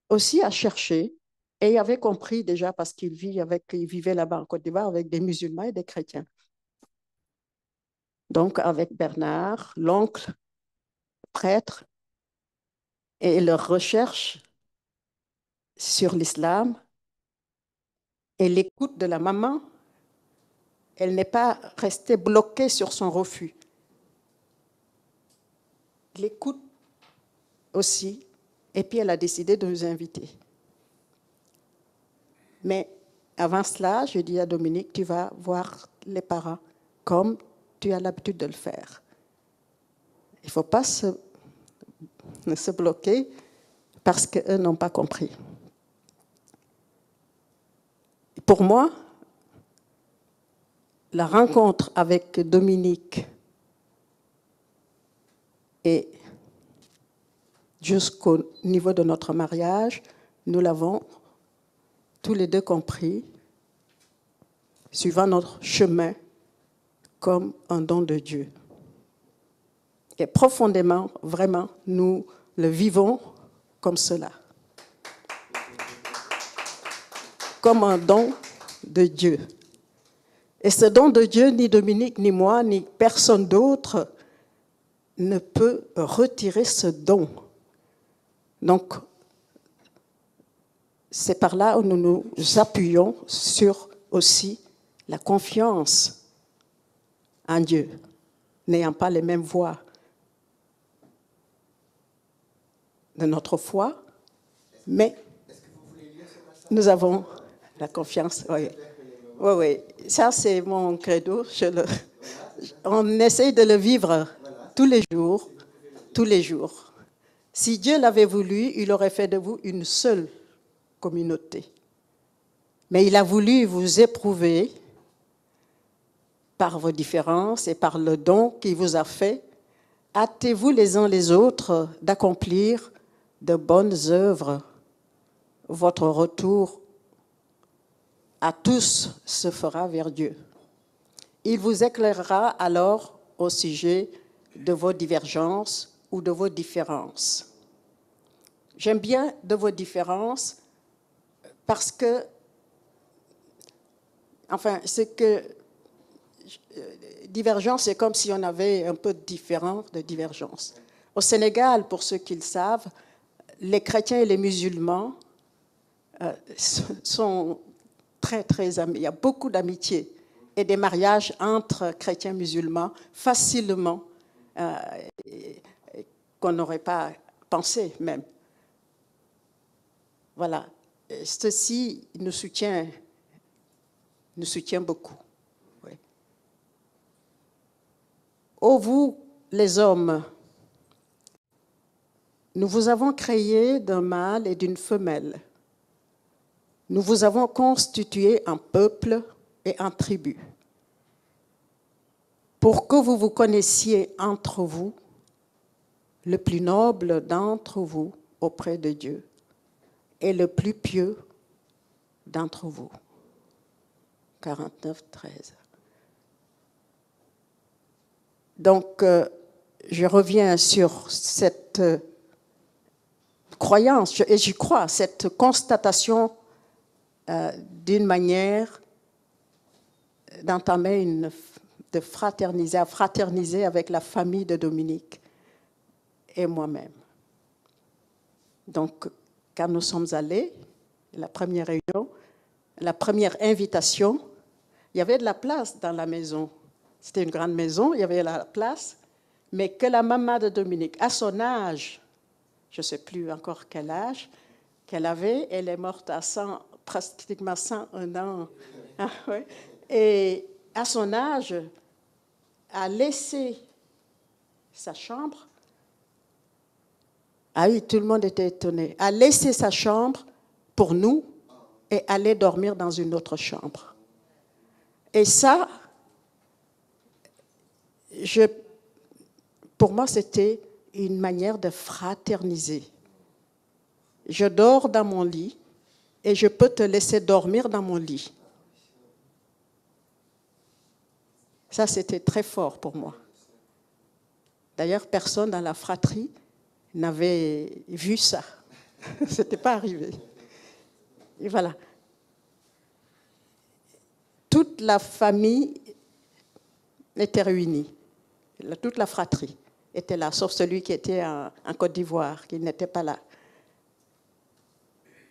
aussi a cherché et avait compris déjà parce qu'il vivait là-bas en Côte d'Ivoire avec des musulmans et des chrétiens. Donc avec Bernard, l'oncle, prêtre, et leur recherche sur l'islam et l'écoute de la maman, elle n'est pas restée bloquée sur son refus. L'écoute aussi, et puis elle a décidé de nous inviter. Mais avant cela, je dis à Dominique, tu vas voir les parents comme tu as l'habitude de le faire. Il ne faut pas se bloquer parce qu'eux n'ont pas compris. Pour moi, la rencontre avec Dominique et jusqu'au niveau de notre mariage, nous l'avons tous les deux compris, suivant notre chemin comme un don de Dieu. Et profondément, vraiment, nous le vivons comme cela. Comme un don de Dieu. Et ce don de Dieu, ni Dominique, ni moi, ni personne d'autre ne peut retirer ce don. Donc, c'est par là où nous nous appuyons sur aussi la confiance en Dieu, n'ayant pas les mêmes voies de notre foi, mais nous avons la confiance. Oui. Ça, c'est mon credo. On essaye de le vivre tous les jours, tous les jours. Si Dieu l'avait voulu, il aurait fait de vous une seule communauté. Mais il a voulu vous éprouver par vos différences et par le don qu'il vous a fait. Hâtez-vous les uns les autres d'accomplir de bonnes œuvres. Votre retour à tous se fera vers Dieu. Il vous éclairera alors au sujet de vos divergences ou de vos différences. J'aime bien de vos différences parce que, divergence, c'est comme si on avait un peu de différence, de divergence. Au Sénégal, pour ceux qui le savent, les chrétiens et les musulmans sont très, très amis. Il y a beaucoup d'amitié et des mariages entre chrétiens et musulmans facilement qu'on n'aurait pas pensé même. Voilà. Ceci nous soutient beaucoup. Oui. Ô vous, les hommes, nous vous avons créés d'un mâle et d'une femelle. Nous vous avons constitué un peuple et un tribu, pour que vous vous connaissiez entre vous, le plus noble d'entre vous auprès de Dieu et le plus pieux d'entre vous. 49, 13. Donc, je reviens sur cette croyance, et j'y crois, cette constatation d'une manière d'entamer de fraterniser, à fraterniser avec la famille de Dominique et moi-même. Donc, quand nous sommes allés, la première réunion, la première invitation, il y avait de la place dans la maison. C'était une grande maison, il y avait la place, mais que la maman de Dominique, à son âge, je ne sais plus encore quel âge qu'elle avait, elle est morte à pratiquement 101 ans. Ah, ouais. Et à son âge, a laissé sa chambre. Ah oui, tout le monde était étonné. A laissé sa chambre pour nous et aller dormir dans une autre chambre. Et ça, pour moi, c'était une manière de fraterniser. Je dors dans mon lit et je peux te laisser dormir dans mon lit. Ça, c'était très fort pour moi. D'ailleurs, personne dans la fratrie n'avait vu ça. Ce n'était pas arrivé. Et voilà. Toute la famille était réunie. Toute la fratrie était là, sauf celui qui était en Côte d'Ivoire, qui n'était pas là.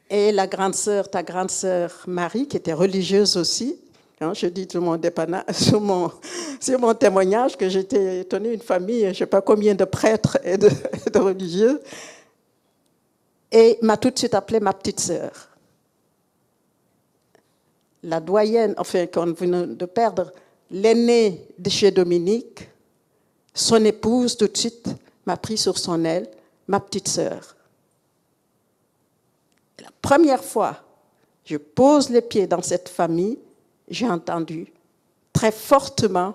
Et la grande sœur, ta grande sœur Marie, qui était religieuse aussi. Hein, je dis sur mon témoignage que j'étais étonnée, une famille, je ne sais pas combien de prêtres et de religieux. Et m'a tout de suite appelée ma petite sœur. La doyenne, enfin, quand on venait de perdre l'aînée de chez Dominique, son épouse, tout de suite, m'a pris sur son aile, ma petite sœur. La première fois, je pose les pieds dans cette famille, j'ai entendu très fortement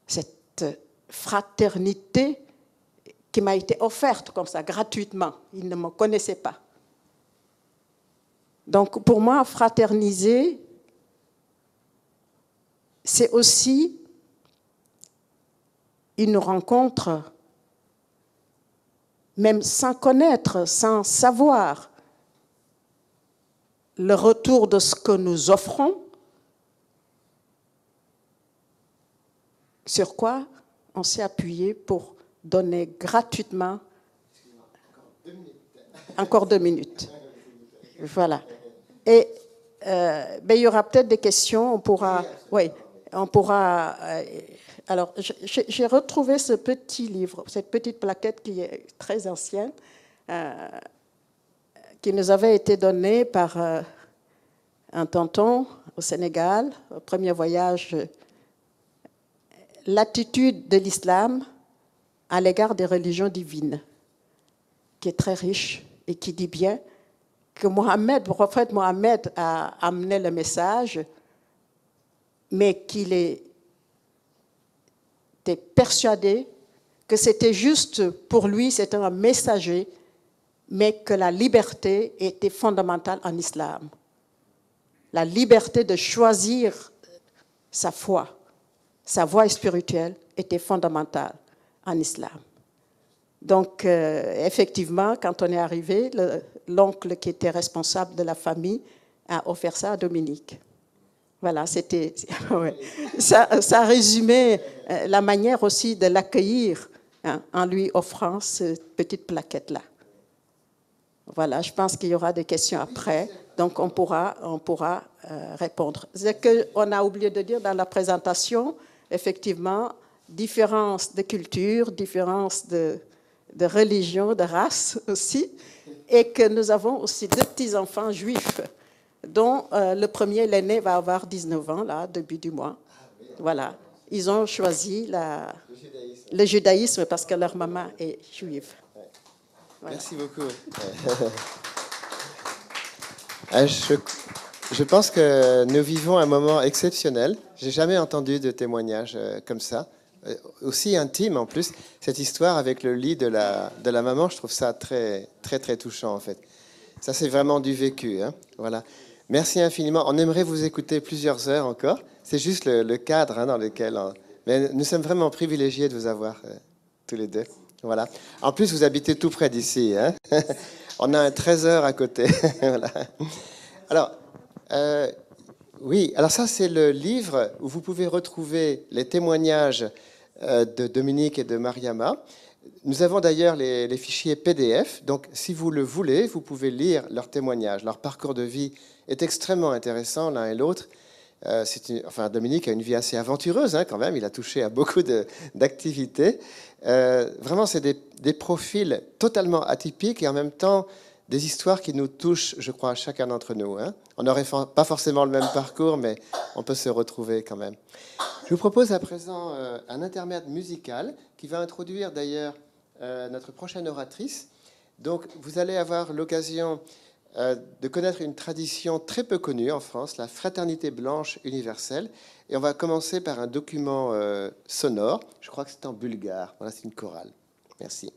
cette fraternité qui m'a été offerte comme ça, gratuitement. Ils ne me connaissaient pas. Donc, pour moi, fraterniser, c'est aussi une rencontre, même sans connaître, sans savoir, le retour de ce que nous offrons, sur quoi on s'est appuyé pour donner gratuitement. Encore 2 minutes. Voilà. Et il y aura peut-être des questions, on pourra. Oui, on pourra. Alors, j'ai retrouvé ce petit livre, cette petite plaquette qui est très ancienne, qui nous avait été donnée par un tonton au Sénégal, au premier voyage. L'attitude de l'islam à l'égard des religions divines, qui est très riche et qui dit bien que le prophète Mohammed a amené le message, mais qu'il était persuadé que c'était juste pour lui, c'était un messager, mais que la liberté était fondamentale en islam. La liberté de choisir sa foi. Sa voie spirituelle était fondamentale en islam. Donc, effectivement, quand on est arrivé, l'oncle qui était responsable de la famille a offert ça à Dominique. Voilà, c'était, ouais. Ça résumait la manière aussi de l'accueillir, hein, en lui offrant cette petite plaquette-là. Voilà, je pense qu'il y aura des questions après, donc on pourra répondre. Ce qu'on a oublié de dire dans la présentation, effectivement, différence de culture, différence de religion, de race aussi, et que nous avons aussi 2 petits-enfants juifs, dont le premier, l'aîné, va avoir 19 ans, là, début du mois. Voilà. ils ont choisi Le judaïsme. le judaïsme parce que leur maman est juive. Voilà. Merci beaucoup. Ah, je pense que nous vivons un moment exceptionnel. J'ai jamais entendu de témoignage comme ça, aussi intime en plus. Cette histoire avec le lit de la maman, je trouve ça très, très, très touchant en fait. Ça, c'est vraiment du vécu. Hein. Voilà. Merci infiniment. On aimerait vous écouter plusieurs heures encore. C'est juste le cadre hein, dans lequel... Mais nous sommes vraiment privilégiés de vous avoir tous les deux. Voilà. En plus, vous habitez tout près d'ici. Hein. On a un trésor à côté. Voilà. Alors, oui, alors ça, c'est le livre où vous pouvez retrouver les témoignages de Dominique et de Mariama. Nous avons d'ailleurs les fichiers PDF, donc si vous le voulez, vous pouvez lire leurs témoignages. Leur parcours de vie est extrêmement intéressant l'un et l'autre. Enfin, Dominique a une vie assez aventureuse hein, quand même, il a touché à beaucoup d'activités. Vraiment, c'est des profils totalement atypiques et en même temps des histoires qui nous touchent, je crois, à chacun d'entre nous. Hein. On n'aurait pas forcément le même parcours, mais on peut se retrouver quand même. Je vous propose à présent un intermède musical qui va introduire d'ailleurs notre prochaine oratrice. Donc, vous allez avoir l'occasion de connaître une tradition très peu connue en France, la Fraternité Blanche Universelle. Et on va commencer par un document sonore. Je crois que c'est en bulgare. Voilà, c'est une chorale. Merci.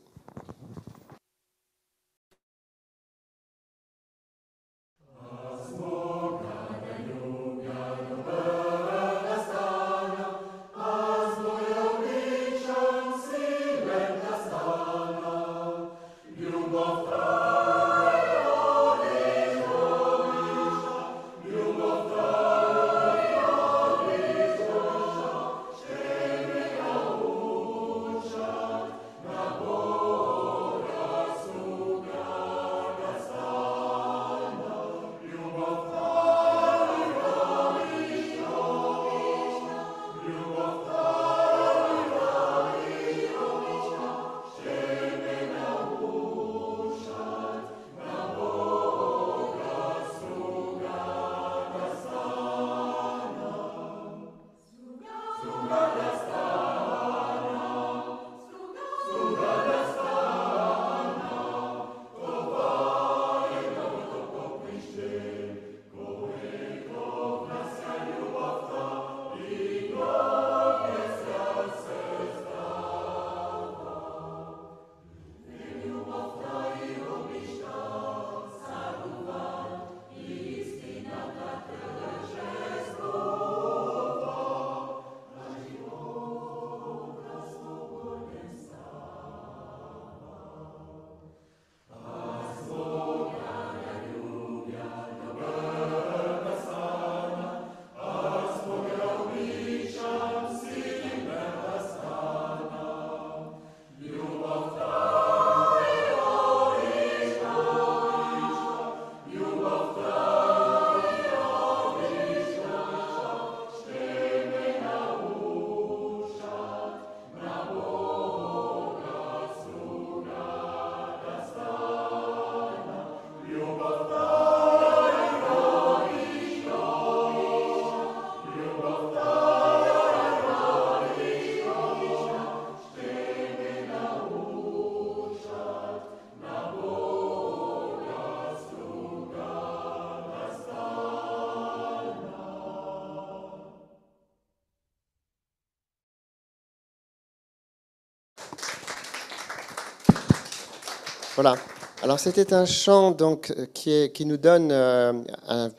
Voilà. Alors c'était un chant donc, qui nous donne un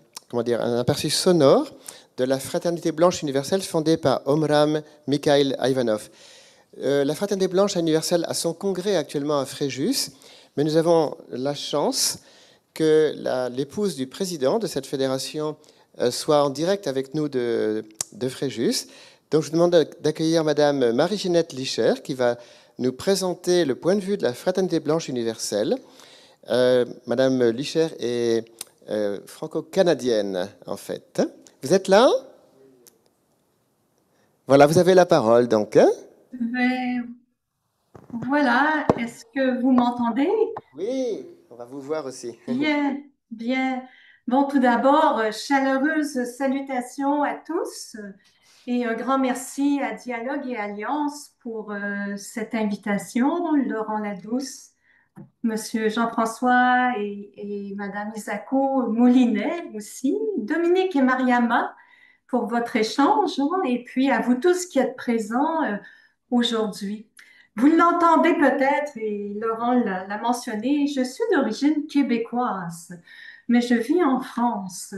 aperçu sonore de la Fraternité Blanche Universelle fondée par Omram Mikhail Ivanov. La Fraternité Blanche Universelle a son congrès actuellement à Fréjus, mais nous avons la chance que l'épouse du président de cette fédération soit en direct avec nous de Fréjus. Donc je vous demande d'accueillir Madame Marie-Ginette Licher qui va nous présenter le point de vue de la Fraternité Blanche Universelle. Madame Licher est franco-canadienne, en fait. Vous êtes là? Voilà, vous avez la parole, donc. Hein? Voilà, est-ce que vous m'entendez? Oui, on va vous voir aussi. Bien, bien. Bon, tout d'abord, chaleureuse salutation à tous. Et un grand merci à Dialogue et Alliance pour cette invitation, Laurent Ladouce, Monsieur Jean-François et Madame Isako Moulinet aussi, Dominique et Mariama pour votre échange, hein, et puis à vous tous qui êtes présents aujourd'hui. Vous l'entendez peut-être, et Laurent l'a mentionné, je suis d'origine québécoise, mais je vis en France.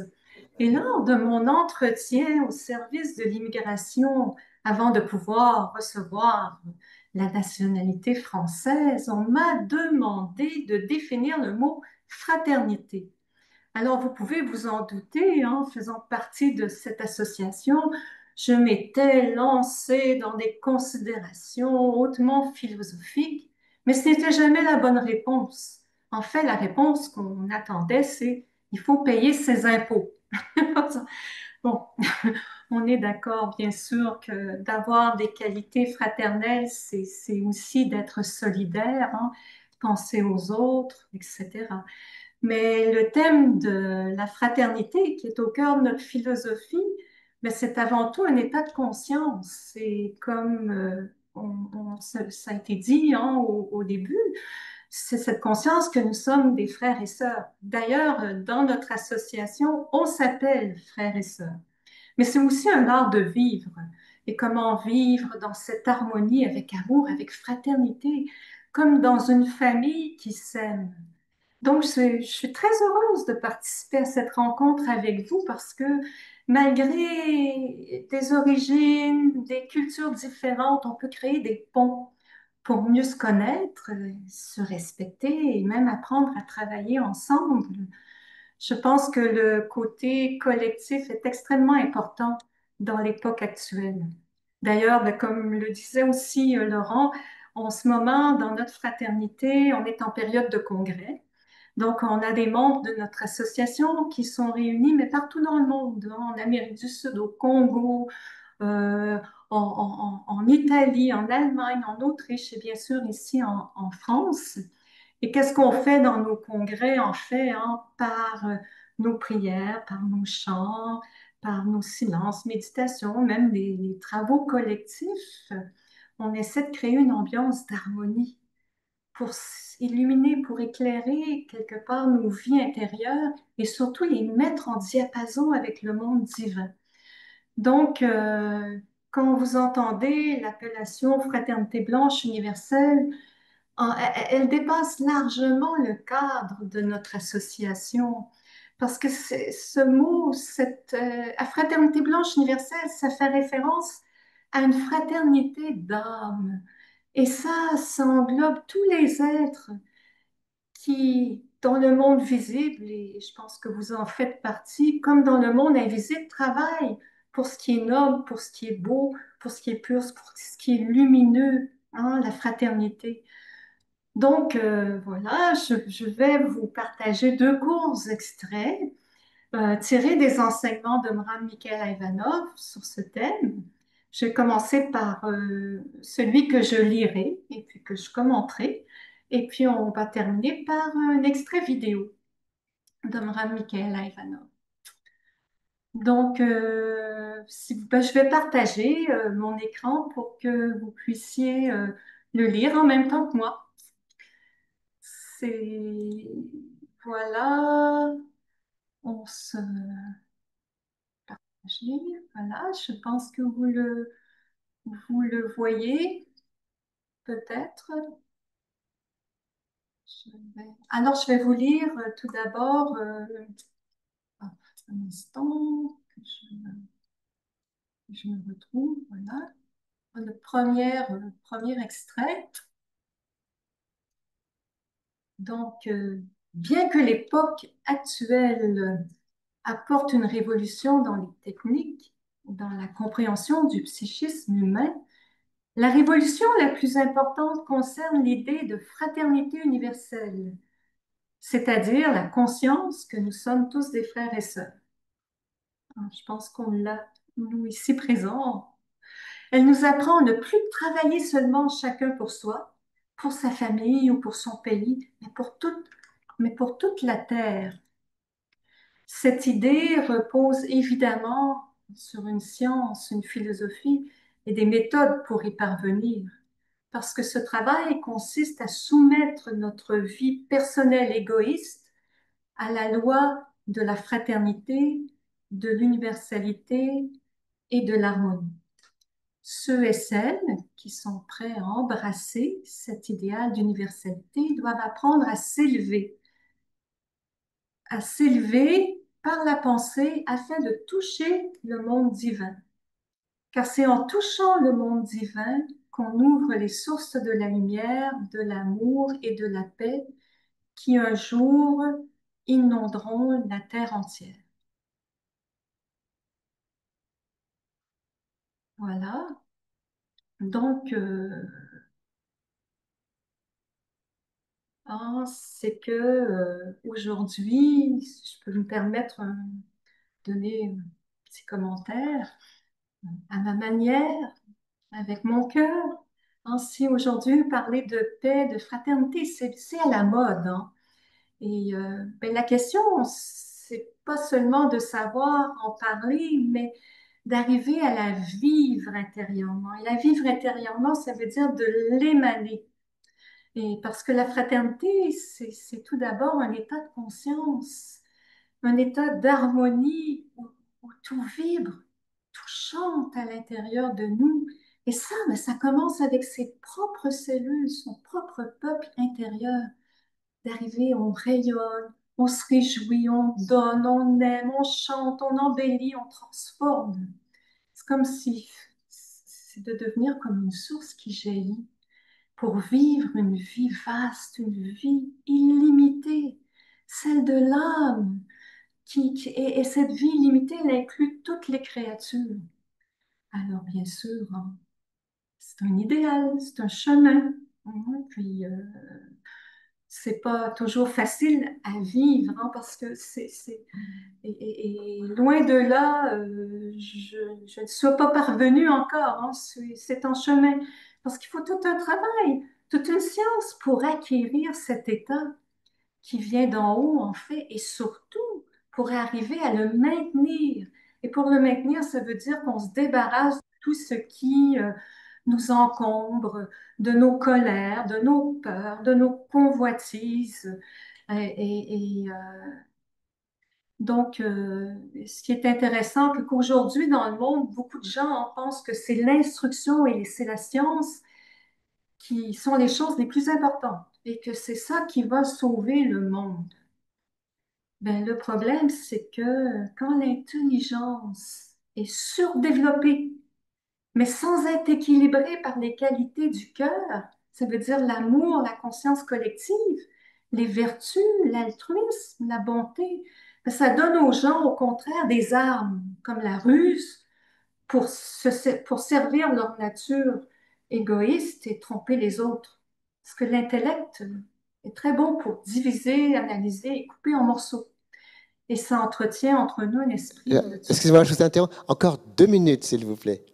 Et lors de mon entretien au service de l'immigration, avant de pouvoir recevoir la nationalité française, on m'a demandé de définir le mot fraternité. Alors, vous pouvez vous en douter, hein, faisant partie de cette association, je m'étais lancée dans des considérations hautement philosophiques, mais ce n'était jamais la bonne réponse. En fait, la réponse qu'on attendait, c'est il faut payer ses impôts. Bon, on est d'accord, bien sûr, que d'avoir des qualités fraternelles, c'est aussi d'être solidaire, hein, penser aux autres, etc. Mais le thème de la fraternité, qui est au cœur de notre philosophie, mais c'est avant tout un état de conscience. C'est comme ça a été dit, hein, au début, c'est cette conscience que nous sommes des frères et sœurs. D'ailleurs, dans notre association, on s'appelle frères et sœurs. Mais c'est aussi un art de vivre. Et comment vivre dans cette harmonie avec amour, avec fraternité, comme dans une famille qui s'aime. Donc, je suis très heureuse de participer à cette rencontre avec vous parce que malgré des origines, des cultures différentes, on peut créer des ponts pour mieux se connaître, se respecter et même apprendre à travailler ensemble. Je pense que le côté collectif est extrêmement important dans l'époque actuelle. D'ailleurs, ben, comme le disait aussi Laurent, en ce moment, dans notre fraternité, on est en période de congrès. Donc, on a des membres de notre association qui sont réunis, mais partout dans le monde, hein, en Amérique du Sud, au Congo, euh, en Italie, en Allemagne, en Autriche et bien sûr ici en France. Et qu'est-ce qu'on fait dans nos congrès? En fait, hein, par nos prières, par nos chants, par nos silences, méditations, même les travaux collectifs, on essaie de créer une ambiance d'harmonie pour illuminer, pour éclairer quelque part nos vies intérieures et surtout les mettre en diapason avec le monde divin. Donc, quand vous entendez l'appellation Fraternité blanche universelle, elle dépasse largement le cadre de notre association. Parce que ce mot, la fraternité blanche universelle, ça fait référence à une fraternité d'âme. Et ça englobe tous les êtres qui, dans le monde visible, et je pense que vous en faites partie, comme dans le monde invisible, travaillent pour ce qui est noble, pour ce qui est beau, pour ce qui est pur, pour ce qui est lumineux, hein, la fraternité. Donc, voilà, je vais vous partager deux courts extraits tirés des enseignements de Mram Mikhaël Ivanov sur ce thème. Je vais commencer par celui que je lirai et puis que je commenterai. Et puis, on va terminer par un extrait vidéo de Mram Mikhaël Ivanov. Donc, ben, je vais partager mon écran pour que vous puissiez le lire en même temps que moi. C'est voilà, on se voilà, je pense que vous le voyez peut-être. Alors, je vais vous lire tout d'abord un instant que je me retrouve. Voilà, premier extrait. Donc, bien que l'époque actuelle apporte une révolution dans les techniques, dans la compréhension du psychisme humain, la révolution la plus importante concerne l'idée de fraternité universelle, c'est-à-dire la conscience que nous sommes tous des frères et sœurs. Je pense qu'on l'a, nous, ici présents. Elle nous apprend à ne plus travailler seulement chacun pour soi, pour sa famille ou pour son pays, mais pour toute la terre. Cette idée repose évidemment sur une science, une philosophie et des méthodes pour y parvenir. Parce que ce travail consiste à soumettre notre vie personnelle égoïste à la loi de la fraternité, de l'universalité et de l'harmonie. Ceux et celles qui sont prêts à embrasser cet idéal d'universalité doivent apprendre à s'élever par la pensée afin de toucher le monde divin. Car c'est en touchant le monde divin qu'on ouvre les sources de la lumière, de l'amour et de la paix qui un jour inonderont la terre entière. Voilà. Donc, c'est que aujourd'hui, si je peux me permettre de donner un petit commentaire à ma manière, avec mon cœur. Si aujourd'hui, parler de paix, de fraternité, c'est à la mode. Et ben, la question, c'est pas seulement de savoir en parler, mais d'arriver à la vivre intérieurement. Et la vivre intérieurement, ça veut dire de l'émaner. Et parce que la fraternité, c'est tout d'abord un état de conscience, un état d'harmonie où tout vibre, tout chante à l'intérieur de nous. Et ça, mais ça commence avec ses propres cellules, son propre peuple intérieur. D'arriver, on rayonne, on se réjouit, on donne, on aime, on chante, on embellit, on transforme. C'est comme si c'est de devenir comme une source qui jaillit pour vivre une vie vaste, une vie illimitée, celle de l'âme. Et cette vie illimitée, elle inclut toutes les créatures. Alors, bien sûr, c'est un idéal, c'est un chemin. Puis, c'est pas toujours facile à vivre, parce que et loin de là, je ne suis pas parvenue encore, c'est en chemin. Parce qu'il faut tout un travail, toute une science pour acquérir cet état qui vient d'en haut, en fait, et surtout pour arriver à le maintenir. Et pour le maintenir, ça veut dire qu'on se débarrasse de tout ce qui nous encombre, de nos colères, de nos peurs, de nos convoitises. Donc, ce qui est intéressant, c'est qu'aujourd'hui, dans le monde, beaucoup de gens pensent que c'est l'instruction et c'est la science qui sont les choses les plus importantes et que c'est ça qui va sauver le monde. Ben, le problème, c'est que quand l'intelligence est surdéveloppée, mais sans être équilibrée par les qualités du cœur, ça veut dire l'amour, la conscience collective, les vertus, l'altruisme, la bonté, ben, ça donne aux gens, au contraire, des armes comme la ruse pour servir leur nature égoïste et tromper les autres. Parce que l'intellect est très bon pour diviser, analyser et couper en morceaux. Et ça entretient entre nous un esprit de Excusez-moi, je vous interromps. Encore 2 minutes, s'il vous plaît.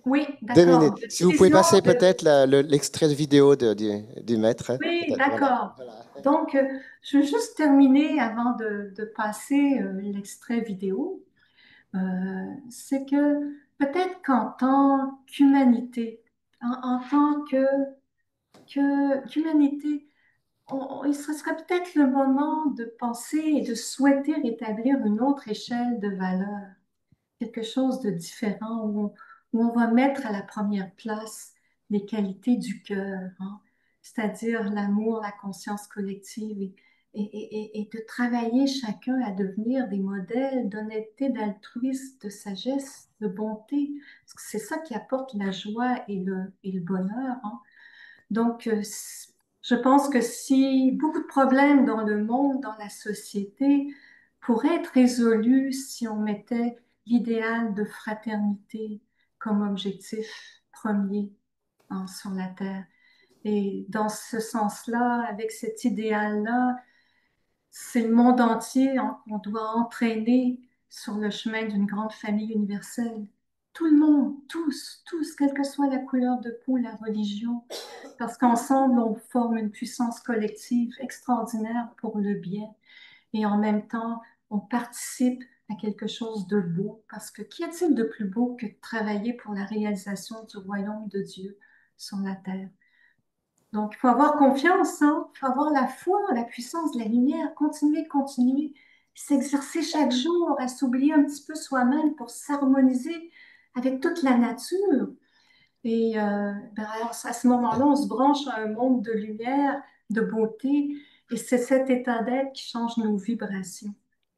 Oui, 2 minutes. d'accord. De Si vous pouvez division passer de... peut-être l'extrait de vidéo du maître. Oui, Peut-être, voilà. d'accord. Donc, je veux juste terminer avant de passer l'extrait vidéo. C'est que peut-être qu'en tant qu'humanité, en tant qu'humanité, il serait peut-être le moment de penser et de souhaiter rétablir une autre échelle de valeurs, quelque chose de différent où on va mettre à la première place les qualités du cœur, c'est-à-dire l'amour, la conscience collective et de travailler chacun à devenir des modèles d'honnêteté, d'altruisme, de sagesse, de bonté, parce que c'est ça qui apporte la joie et le bonheur. Donc, je pense que si beaucoup de problèmes dans le monde, dans la société, pourraient être résolus si on mettait l'idéal de fraternité comme objectif premier, sur la Terre. Et dans ce sens-là, avec cet idéal-là, c'est le monde entier qu'on doit entraîner sur le chemin d'une grande famille universelle. Tout le monde, tous, quelle que soit la couleur de peau, la religion, parce qu'ensemble, on forme une puissance collective extraordinaire pour le bien et en même temps, on participe à quelque chose de beau, parce que qu'y a-t-il de plus beau que de travailler pour la réalisation du royaume de Dieu sur la terre? Donc, il faut avoir confiance, hein? Il faut avoir la foi, la puissance de la lumière, continuer, continuer, s'exercer chaque jour à s'oublier un petit peu soi-même pour s'harmoniser avec toute la nature. Et ben alors, à ce moment-là, on se branche à un monde de lumière, de beauté, et c'est cet état d'être qui change nos vibrations.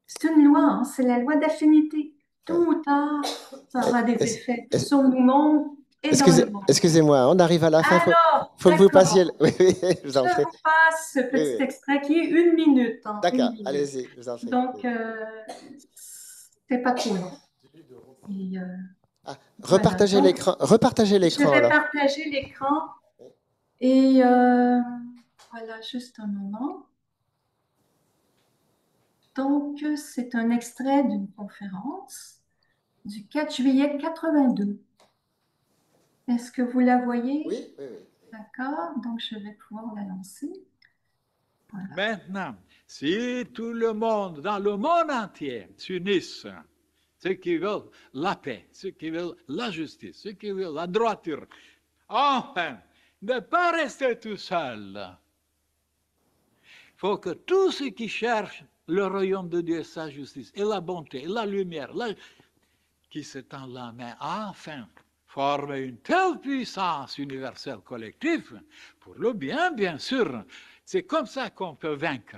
C'est une loi, hein, c'est la loi d'affinité. Tôt ou tard, ça aura des Est-ce- effets est-ce- sur le monde et dans le monde. Excusez-moi, on arrive à la fin. Alors, Faut que vous passiez. d'accord, Oui, oui, je vous en je prie. vous passe ce Oui, petit oui. extrait qui est 1 minute, hein, une D'accord, minute. allez-y, je vous en prie. Donc, Oui. c'est pas trop long. Et, Ah, voilà, donc repartagez je l'écran vais alors. partager l'écran. Et voilà, juste un moment. Donc, c'est un extrait d'une conférence du 4 juillet 82. Est-ce que vous la voyez? Oui, oui, oui. D'accord, donc je vais pouvoir la lancer. Voilà. Maintenant, si tout le monde, dans le monde entier, s'unissent, ceux qui veulent la paix, ceux qui veulent la justice, ceux qui veulent la droiture, enfin, ne pas rester tout seul. Il faut que tous ceux qui cherchent le royaume de Dieu, sa justice, et la bonté, et la lumière, qui se tendent la main, enfin, forment une telle puissance universelle collective, pour le bien, bien sûr. C'est comme ça qu'on peut vaincre,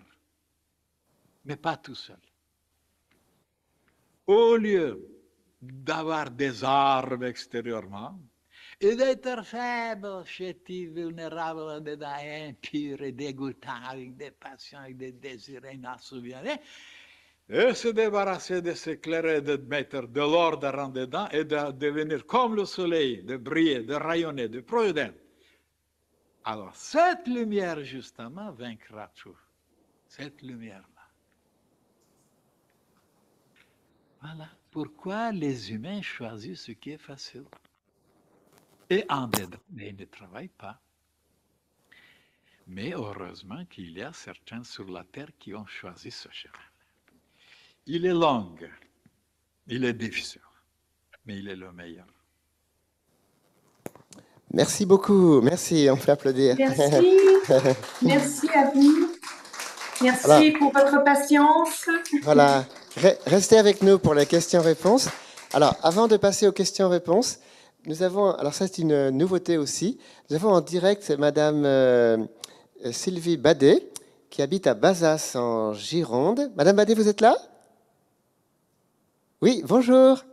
mais pas tout seul. Au lieu d'avoir des armes extérieurement, et d'être faible, chétif, vulnérable, dedans, impur et dégoûtant, avec des passions, avec des désirs inassouvis, et se débarrasser de s'éclairer, de mettre de l'ordre en dedans et de devenir comme le soleil, de briller, de rayonner, de projeter. Alors, cette lumière, justement, vaincra tout. Cette lumière-là. Voilà pourquoi les humains choisissent ce qui est facile. Et en dedans, ils ne travaillent pas. Mais heureusement qu'il y a certains sur la terre qui ont choisi ce chemin. Il est long, il est difficile, mais il est le meilleur. Merci beaucoup. Merci, on peut applaudir. Merci. Merci à vous. Merci pour votre patience. Voilà. Restez avec nous pour les questions-réponses. Alors, avant de passer aux questions-réponses, nous avons, alors ça c'est une nouveauté aussi, nous avons en direct Madame Sylvie Badet, qui habite à Bazas en Gironde. Madame Badet, vous êtes là? Oui, bonjour.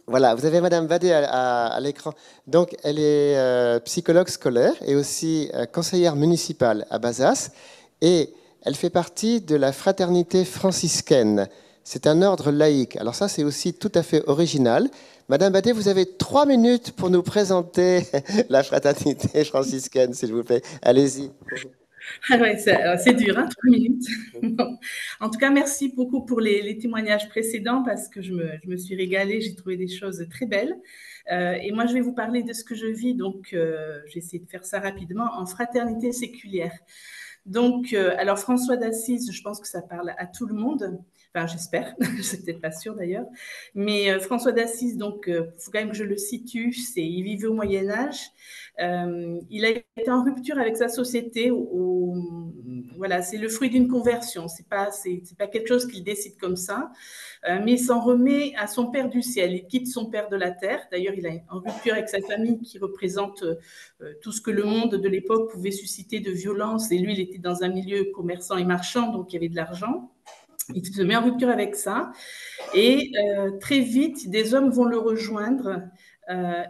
Voilà, vous avez Madame Badet à l'écran. Donc, elle est psychologue scolaire et aussi conseillère municipale à Bazas. Et elle fait partie de la fraternité franciscaine. C'est un ordre laïque. Alors ça, c'est aussi tout à fait original. Madame Badet, vous avez 3 minutes pour nous présenter la fraternité franciscaine, s'il vous plaît. Allez-y. Ah ouais, c'est dur, hein, 3 minutes. Bon. En tout cas, merci beaucoup pour les témoignages précédents parce que je me suis régalée, j'ai trouvé des choses très belles. Et moi, je vais vous parler de ce que je vis, donc j'ai essayé de faire ça rapidement, en fraternité séculière. Donc, alors François d'Assise, je pense que ça parle à tout le monde. Enfin, j'espère, je ne suis peut-être pas sûre d'ailleurs. Mais François d'Assise, donc, il faut quand même que je le situe, il vivait au Moyen-Âge. Il a été en rupture avec sa société. Voilà, c'est le fruit d'une conversion. C'est pas quelque chose qu'il décide comme ça. Mais il s'en remet à son Père du ciel. Il quitte son Père de la terre. D'ailleurs, il est en rupture avec sa famille qui représente tout ce que le monde de l'époque pouvait susciter de violence. Et lui, il était dans un milieu commerçant et marchand, donc il y avait de l'argent. Il se met en rupture avec ça. Et très vite, des hommes vont le rejoindre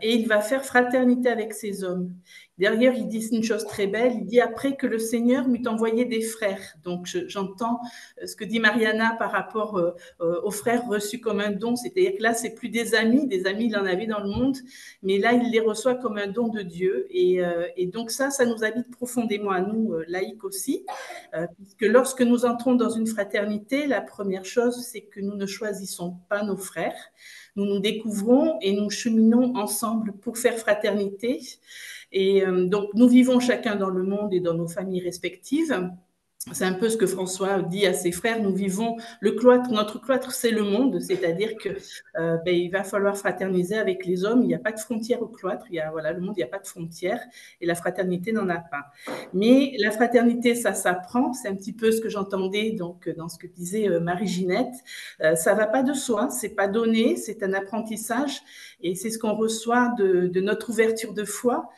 et il va faire fraternité avec ces hommes. D'ailleurs, il dit une chose très belle, il dit après que le Seigneur m'eut envoyé des frères. Donc, j'entends ce que dit Mariana par rapport aux frères reçus comme un don. C'est-à-dire que là, c'est plus des amis, il en avait dans le monde, mais là, il les reçoit comme un don de Dieu. Et donc ça nous habite profondément à nous, laïcs aussi, puisque lorsque nous entrons dans une fraternité, la première chose, c'est que nous ne choisissons pas nos frères. Nous nous découvrons et nous cheminons ensemble pour faire fraternité. Et donc, nous vivons chacun dans le monde et dans nos familles respectives. C'est un peu ce que François dit à ses frères. Nous vivons le cloître. Notre cloître, c'est le monde, c'est-à-dire que il va falloir fraterniser avec les hommes. Il n'y a pas de frontières au cloître. Voilà, le monde, il n'y a pas de frontières et la fraternité n'en a pas. Mais la fraternité, ça s'apprend. C'est un petit peu ce que j'entendais donc dans ce que disait Marie-Ginette. Ça va pas de soi, c'est pas donné, c'est un apprentissage et c'est ce qu'on reçoit de notre ouverture de foi.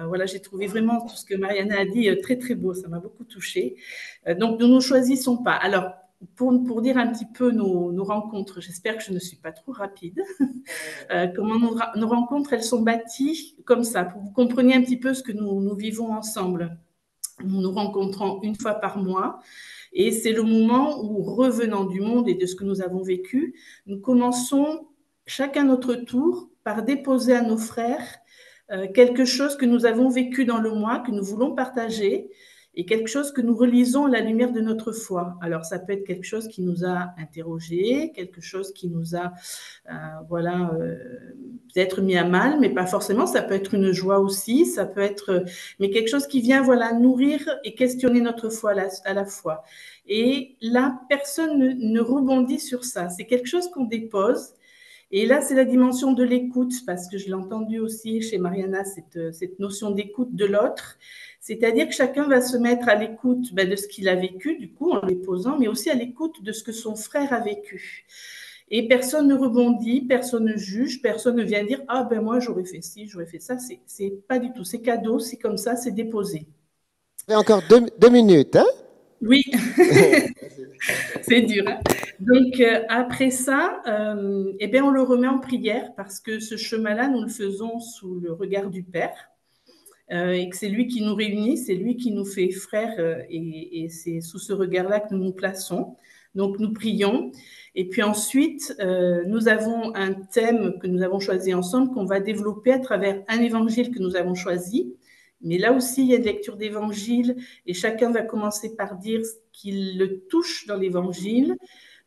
Voilà, j'ai trouvé vraiment tout ce que Mariana a dit très très beau. Ça m'a beaucoup touchée. Donc, nous ne choisissons pas. Alors, pour dire un petit peu nos rencontres, j'espère que je ne suis pas trop rapide. Comment nos rencontres, elles sont bâties comme ça, pour que vous compreniez un petit peu ce que nous vivons ensemble. Nous nous rencontrons une fois par mois. Et c'est le moment où, revenant du monde et de ce que nous avons vécu, nous commençons chacun notre tour par déposer à nos frères quelque chose que nous avons vécu dans le mois, que nous voulons partager, et quelque chose que nous relisons à la lumière de notre foi. Alors, ça peut être quelque chose qui nous a interrogés, quelque chose qui nous a, peut-être mis à mal, mais pas forcément. Ça peut être une joie aussi, ça peut être, mais quelque chose qui vient, nourrir et questionner notre foi à la fois. Et là, personne ne rebondit sur ça. C'est quelque chose qu'on dépose. Et là, c'est la dimension de l'écoute, parce que je l'ai entendu aussi chez Mariana, cette notion d'écoute de l'autre. C'est-à-dire que chacun va se mettre à l'écoute de ce qu'il a vécu, du coup, en les posant, mais aussi à l'écoute de ce que son frère a vécu. Et personne ne rebondit, personne ne juge, personne ne vient dire « Ah ben moi, j'aurais fait ci, j'aurais fait ça ». C'est pas du tout, c'est cadeau, c'est comme ça, c'est déposé. Et encore deux minutes, hein? Oui, c'est dur. Hein, donc, après ça, on le remet en prière parce que ce chemin-là, nous le faisons sous le regard du Père. Et que c'est lui qui nous réunit, c'est lui qui nous fait frères, et c'est sous ce regard-là que nous nous plaçons. Donc, nous prions. Et puis ensuite, nous avons un thème que nous avons choisi ensemble, qu'on va développer à travers un évangile que nous avons choisi. Mais là aussi, il y a une lecture d'évangile, et chacun va commencer par dire ce qui le touche dans l'évangile,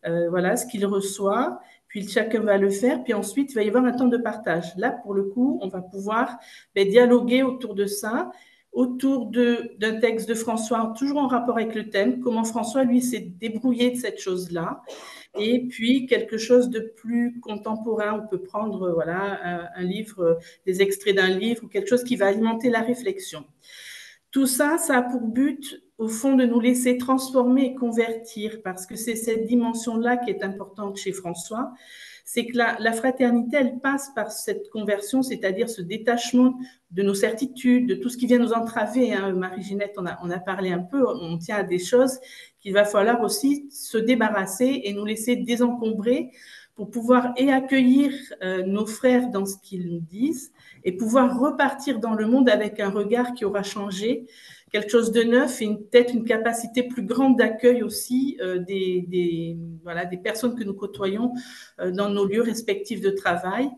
ce qu'il reçoit. Puis chacun va le faire, puis ensuite, il va y avoir un temps de partage. Là, pour le coup, on va pouvoir dialoguer autour de ça, autour d'un texte de François, toujours en rapport avec le thème, comment François, lui, s'est débrouillé de cette chose-là. Et puis, quelque chose de plus contemporain, on peut prendre un livre, des extraits d'un livre, ou quelque chose qui va alimenter la réflexion. Tout ça, ça a pour but, au fond, de nous laisser transformer et convertir, parce que c'est cette dimension-là qui est importante chez François. C'est que la fraternité, elle passe par cette conversion, c'est-à-dire ce détachement de nos certitudes, de tout ce qui vient nous entraver. Hein. Marie-Ginette, on a parlé un peu, on tient à des choses qu'il va falloir aussi se débarrasser et nous laisser désencombrer pour pouvoir accueillir nos frères dans ce qu'ils nous disent et pouvoir repartir dans le monde avec un regard qui aura changé, quelque chose de neuf et peut-être une capacité plus grande d'accueil aussi des personnes que nous côtoyons dans nos lieux respectifs de travail.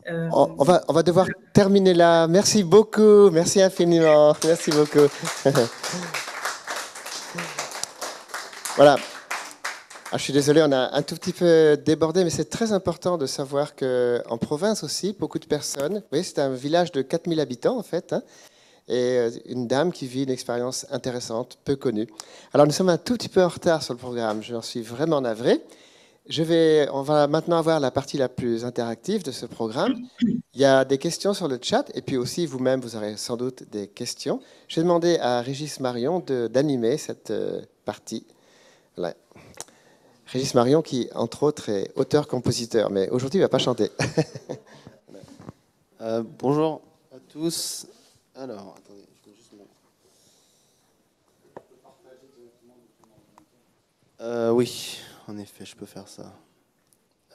On va devoir terminer là. Merci beaucoup, merci infiniment, merci beaucoup. Voilà. Ah, je suis désolé, on a un tout petit peu débordé, mais c'est très important de savoir qu'en province aussi, beaucoup de personnes, vous voyez, c'est un village de 4000 habitants en fait, hein, et une dame qui vit une expérience intéressante, peu connue. Alors nous sommes un tout petit peu en retard sur le programme, j'en suis vraiment navré. On va maintenant avoir la partie la plus interactive de ce programme. Il y a des questions sur le chat, et puis aussi vous-même, vous aurez sans doute des questions. Je vais demander à Régis Marion d'animer cette partie. Voilà. Régis Marion qui, entre autres, est auteur-compositeur, mais aujourd'hui, il ne va pas chanter. Bonjour à tous. Alors, attendez, je peux juste... Oui, en effet, je peux faire ça.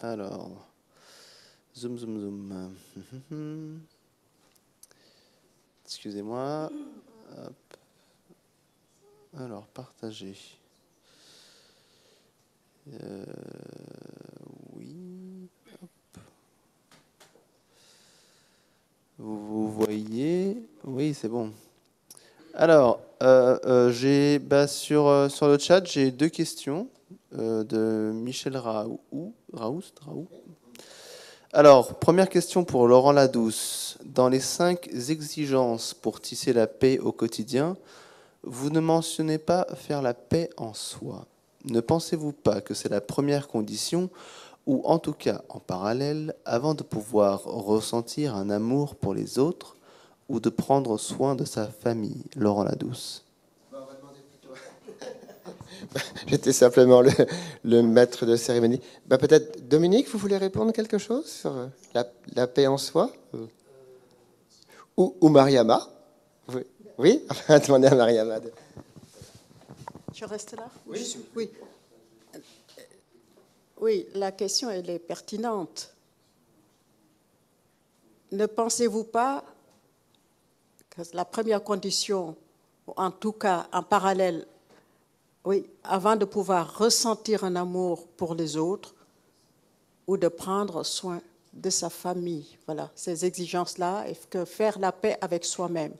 Alors, zoom, zoom, zoom. Excusez-moi. Hop. Alors, partager. Oui. Hop. Vous voyez? Oui, c'est bon. Alors, sur le chat, j'ai deux questions de Michel Raoult. Alors, première question pour Laurent Ladouce. Dans les 5 exigences pour tisser la paix au quotidien, vous ne mentionnez pas faire la paix en soi. Ne pensez-vous pas que c'est la première condition, ou en tout cas en parallèle, avant de pouvoir ressentir un amour pour les autres ou de prendre soin de sa famille? Laurent Ladouce. J'étais simplement le maître de cérémonie. Peut-être Dominique, vous voulez répondre quelque chose sur la paix en soi? Ou Mariama? Oui, enfin, demandez à Mariama. Je reste là? Oui. Oui. Oui, la question, elle est pertinente. Ne pensez-vous pas que la première condition, en tout cas en parallèle, oui, avant de pouvoir ressentir un amour pour les autres ou de prendre soin de sa famille, voilà, ces exigences-là, et que faire la paix avec soi-même.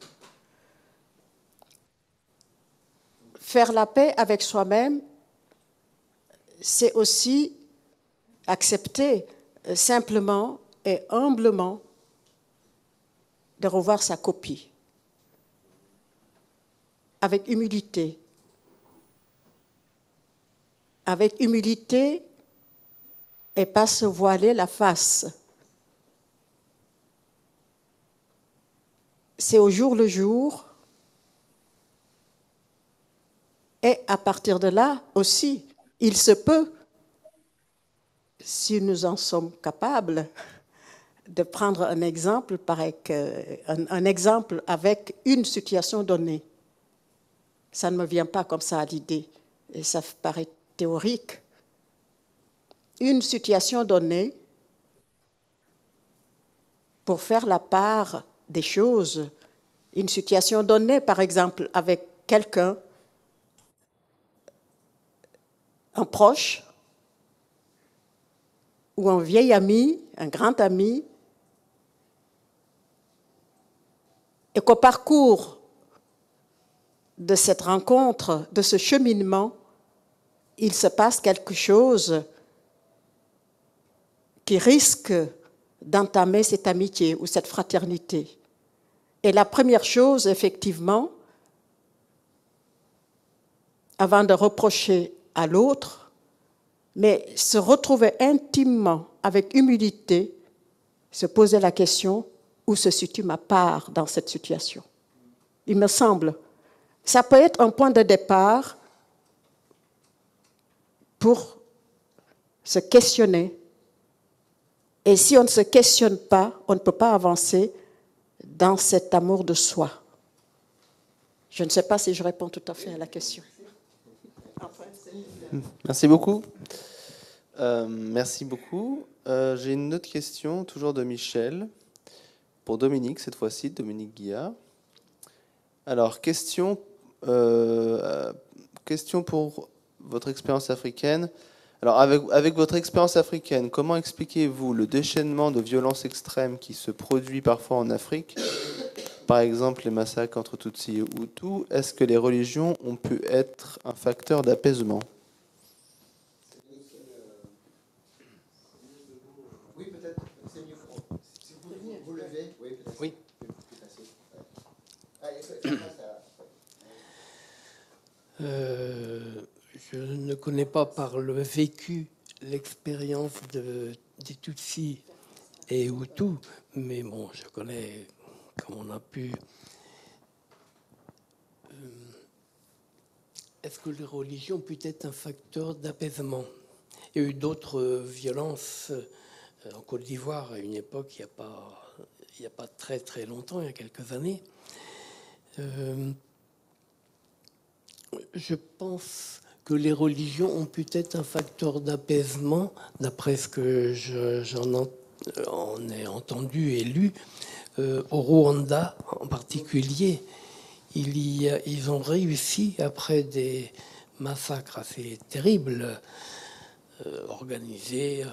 Faire la paix avec soi-même, c'est aussi accepter simplement et humblement de revoir sa copie, avec humilité. Avec humilité et pas se voiler la face. C'est au jour le jour. Et à partir de là aussi, il se peut, si nous en sommes capables, de prendre un exemple avec une situation donnée. Ça ne me vient pas comme ça à l'idée. Et ça paraît théorique. Une situation donnée pour faire la part des choses. Une situation donnée, par exemple, avec quelqu'un, un proche ou un vieil ami, un grand ami, et qu'au parcours de cette rencontre, de ce cheminement, il se passe quelque chose qui risque d'entamer cette amitié ou cette fraternité. Et la première chose, effectivement, avant de reprocher à l'autre, mais se retrouver intimement, avec humilité, se poser la question, où se situe ma part dans cette situation? Il me semble. Ça peut être un point de départ pour se questionner. Et si on ne se questionne pas, on ne peut pas avancer dans cet amour de soi. Je ne sais pas si je réponds tout à fait à la question. Merci beaucoup. Merci beaucoup. J'ai une autre question, toujours de Michel, pour Dominique, cette fois-ci, Dominique Guillard. Alors, question pour votre expérience africaine. Alors, avec votre expérience africaine, comment expliquez-vous le déchaînement de violences extrêmes qui se produit parfois en Afrique? Par exemple, les massacres entre Tutsis et Hutus. Est-ce que les religions ont pu être un facteur d'apaisement? Oui, peut-être, c'est mieux. Si vous levez, oui, peut-être. Oui. Je ne connais pas par le vécu l'expérience des Tutsis et Hutus, mais bon, je connais comme on a pu. Est-ce que les religions peuvent être un facteur d'apaisement? Il y a eu d'autres violences en Côte d'Ivoire à une époque, il n'y a pas très très longtemps, il y a quelques années. Je pense que les religions ont peut-être un facteur d'apaisement, d'après ce que j'en ai entendu et lu. Au Rwanda en particulier, ils ont réussi, après des massacres assez terribles, organisés.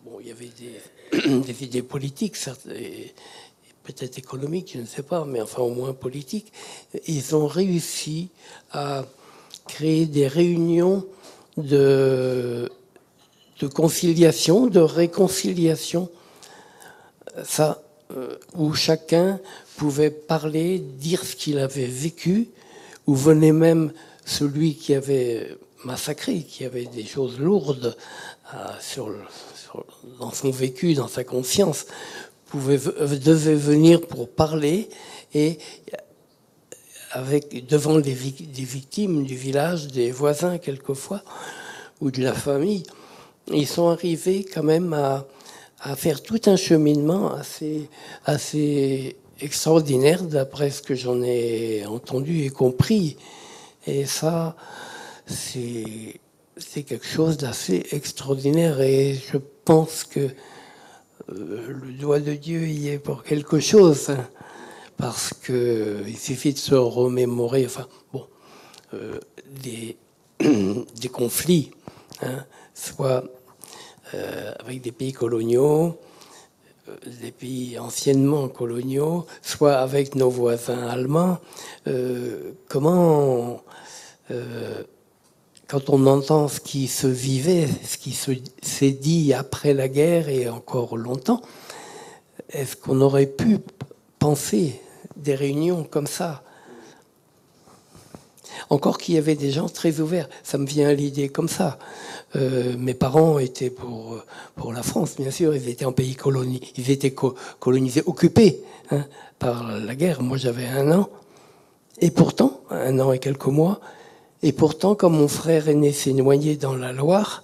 Bon, il y avait des idées politiques, certes, et peut-être économiques, je ne sais pas, mais enfin au moins politiques. Ils ont réussi à créer des réunions de conciliation, de réconciliation, où chacun pouvait parler, dire ce qu'il avait vécu, où venait même celui qui avait massacré, qui avait des choses lourdes dans son vécu, dans sa conscience, devait venir pour parler et devant des victimes du village, des voisins quelquefois, ou de la famille, ils sont arrivés quand même à faire tout un cheminement assez extraordinaire d'après ce que j'en ai entendu et compris. Et ça, c'est quelque chose d'assez extraordinaire. Et je pense que le doigt de Dieu y est pour quelque chose. Hein, parce qu'il suffit de se remémorer des conflits, hein, soit avec des pays coloniaux, des pays anciennement coloniaux, soit avec nos voisins allemands. Quand on entend ce qui se vivait, ce qui s'est dit après la guerre et encore longtemps, est-ce qu'on aurait pu penser des réunions comme ça? Encore qu'il y avait des gens très ouverts. Ça me vient à l'idée comme ça. Mes parents étaient pour la France, bien sûr. Ils étaient en pays colonisé. Ils étaient colonisés, occupés, hein, par la guerre. Moi, j'avais 1 an. Et pourtant, 1 an et quelques mois. Et pourtant, quand mon frère aîné s'est noyé dans la Loire,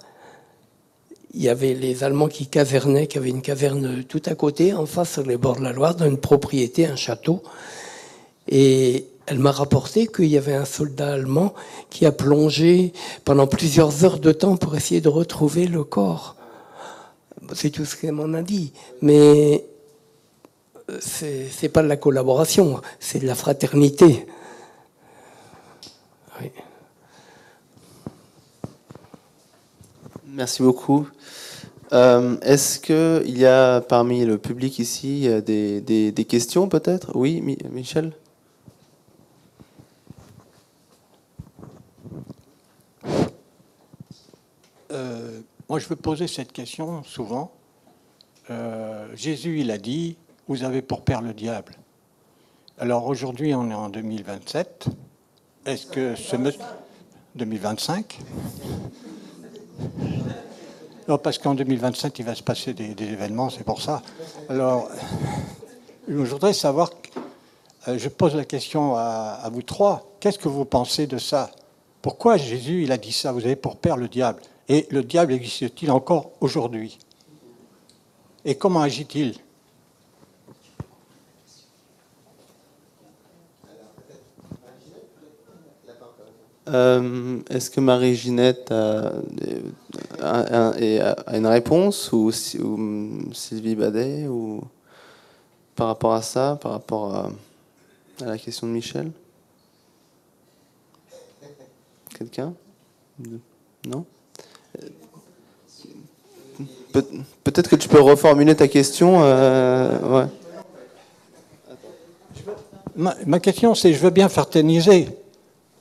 il y avait les Allemands qui casernaient, qui avaient une caserne tout à côté, en face, sur les bords de la Loire, dans une propriété, un château. Et elle m'a rapporté qu'il y avait un soldat allemand qui a plongé pendant plusieurs heures de temps pour essayer de retrouver le corps. C'est tout ce qu'elle m'en a dit. Mais c'est pas de la collaboration, c'est de la fraternité. Oui. Merci beaucoup. Est-ce qu'il y a parmi le public ici des questions peut-être? Oui, Michel? Moi, je veux poser cette question souvent. Jésus, il a dit, vous avez pour père le diable. Alors aujourd'hui, on est en 2027. Est-ce que 2025? Non, parce qu'en 2027, il va se passer des événements, c'est pour ça. Alors, je voudrais savoir, je pose la question à vous trois, qu'est-ce que vous pensez de ça? Pourquoi Jésus, il a dit ça, vous avez pour père le diable? Et le diable existe-t-il encore aujourd'hui? Et comment agit-il? Est-ce que Marie-Ginette a une réponse, ou Sylvie Badet, ou par rapport à ça, par rapport à la question de Michel? Quelqu'un? Non? Peut-être que tu peux reformuler ta question. Ouais. Ma question, c'est, je veux bien fraterniser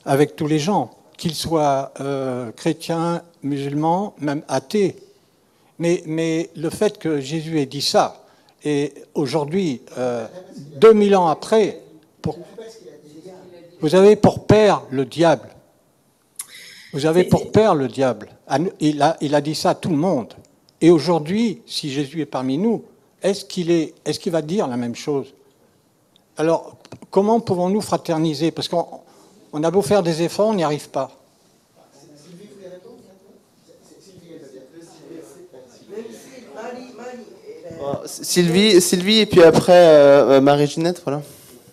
avec tous les gens, qu'ils soient chrétiens, musulmans, même athées. Mais le fait que Jésus ait dit ça, et aujourd'hui, 2000 ans après, vous avez pour père le diable. Vous avez pour père le diable. Il a dit ça à tout le monde. Et aujourd'hui, si Jésus est parmi nous, est-ce qu'il va dire la même chose? Alors, comment pouvons-nous fraterniser? Parce qu'on a beau faire des efforts, on n'y arrive pas. Sylvie, et puis après Marie-Ginette, voilà.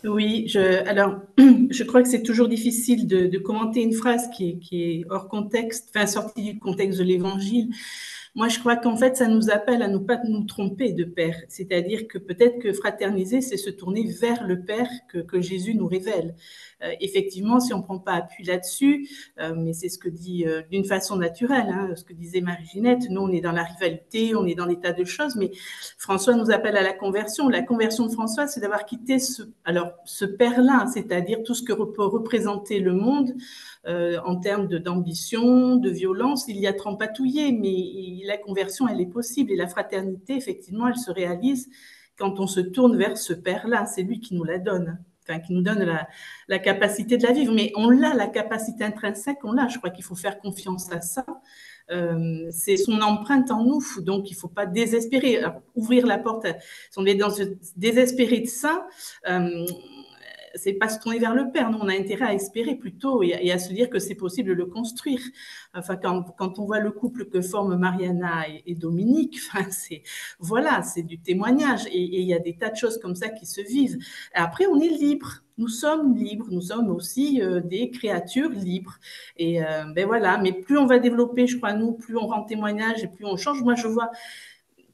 Oui, je crois que c'est toujours difficile de commenter une phrase qui est hors contexte, enfin sortie du contexte de l'Évangile. Moi, je crois qu'en fait, ça nous appelle à ne pas nous tromper de Père. C'est-à-dire que peut-être que fraterniser, c'est se tourner vers le Père que Jésus nous révèle. Effectivement, si on ne prend pas appui là-dessus, mais c'est ce que dit d'une façon naturelle, hein, ce que disait Marie-Ginette, nous, on est dans la rivalité, on est dans des tas de choses, mais François nous appelle à la conversion. La conversion de François, c'est d'avoir quitté ce Père-là, c'est-à-dire tout ce que peut représenter le monde, en termes d'ambition, de violence, il y a trempatouillé, mais la conversion, elle est possible. Et la fraternité, effectivement, elle se réalise quand on se tourne vers ce Père-là. C'est lui qui nous la donne. enfin, qui nous donne la capacité de la vivre. Mais on l'a, la capacité intrinsèque, on l'a. Je crois qu'il faut faire confiance à ça. C'est son empreinte en nous, donc il ne faut pas désespérer. Alors, ouvrir la porte, si on est dans ce désespéré de ça, c'est pas se tourner vers le Père. Nous, on a intérêt à espérer plutôt et à se dire que c'est possible de le construire. Enfin, quand on voit le couple que forment Mariana et Dominique, enfin, c'est du témoignage. Et il y a des tas de choses comme ça qui se vivent. Et après, on est libre. Nous sommes libres. Nous sommes aussi des créatures libres. Et ben voilà. Mais plus on va développer, je crois, nous, plus on rend témoignage et plus on change. Moi, je vois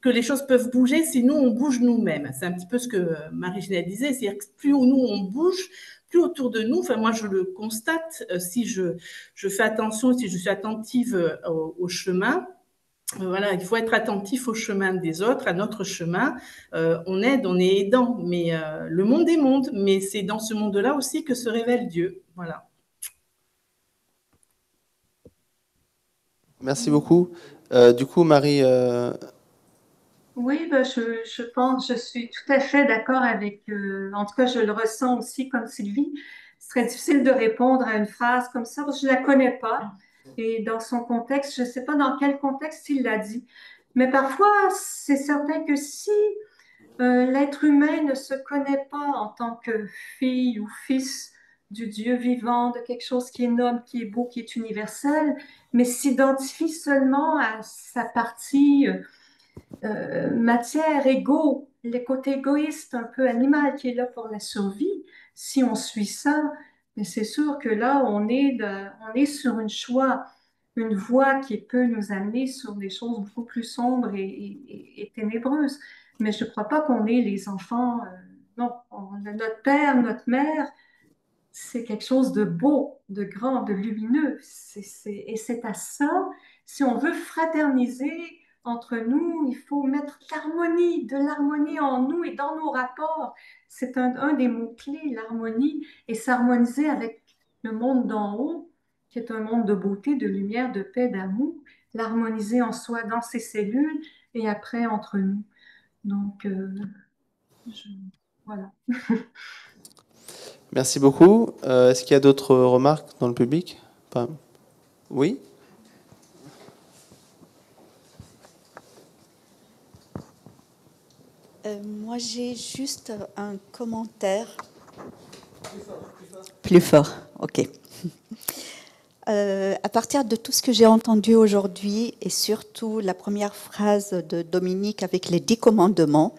que les choses peuvent bouger si nous, on bouge nous-mêmes. C'est un petit peu ce que Marie-Ginette disait, c'est-à-dire que plus nous, on bouge, plus autour de nous, enfin moi je le constate, si je fais attention, si je suis attentive au chemin, voilà, il faut être attentif au chemin des autres, à notre chemin. On aide, on est aidant, mais le monde est monde, mais c'est dans ce monde-là aussi que se révèle Dieu. Voilà. Merci beaucoup. Du coup, Marie... Oui, ben, je pense, je suis tout à fait d'accord avec, en tout cas, je le ressens aussi comme Sylvie. Ce serait difficile de répondre à une phrase comme ça parce que je ne la connais pas. Et dans son contexte, je ne sais pas dans quel contexte il l'a dit. Mais parfois, c'est certain que si l'être humain ne se connaît pas en tant que fille ou fils du Dieu vivant, de quelque chose qui est noble, qui est beau, qui est universel, mais s'identifie seulement à sa partie matière, égo, le côté égoïste, un peu animal qui est là pour la survie, si on suit ça, mais c'est sûr que là, on est sur une voie qui peut nous amener sur des choses beaucoup plus sombres et ténébreuses. Mais je ne crois pas qu'on est les enfants, non, notre père, notre mère, c'est quelque chose de beau, de grand, de lumineux. Et c'est à ça, si on veut fraterniser entre nous, il faut mettre de l'harmonie en nous et dans nos rapports. C'est un des mots-clés, l'harmonie, et s'harmoniser avec le monde d'en haut, qui est un monde de beauté, de lumière, de paix, d'amour, l'harmoniser en soi, dans ses cellules, et après entre nous. Donc, voilà. Merci beaucoup. Est-ce qu'il y a d'autres remarques dans le public? Oui? Moi, j'ai juste un commentaire. Plus fort, ok. À partir de tout ce que j'ai entendu aujourd'hui, et surtout la première phrase de Dominique avec les 10 commandements,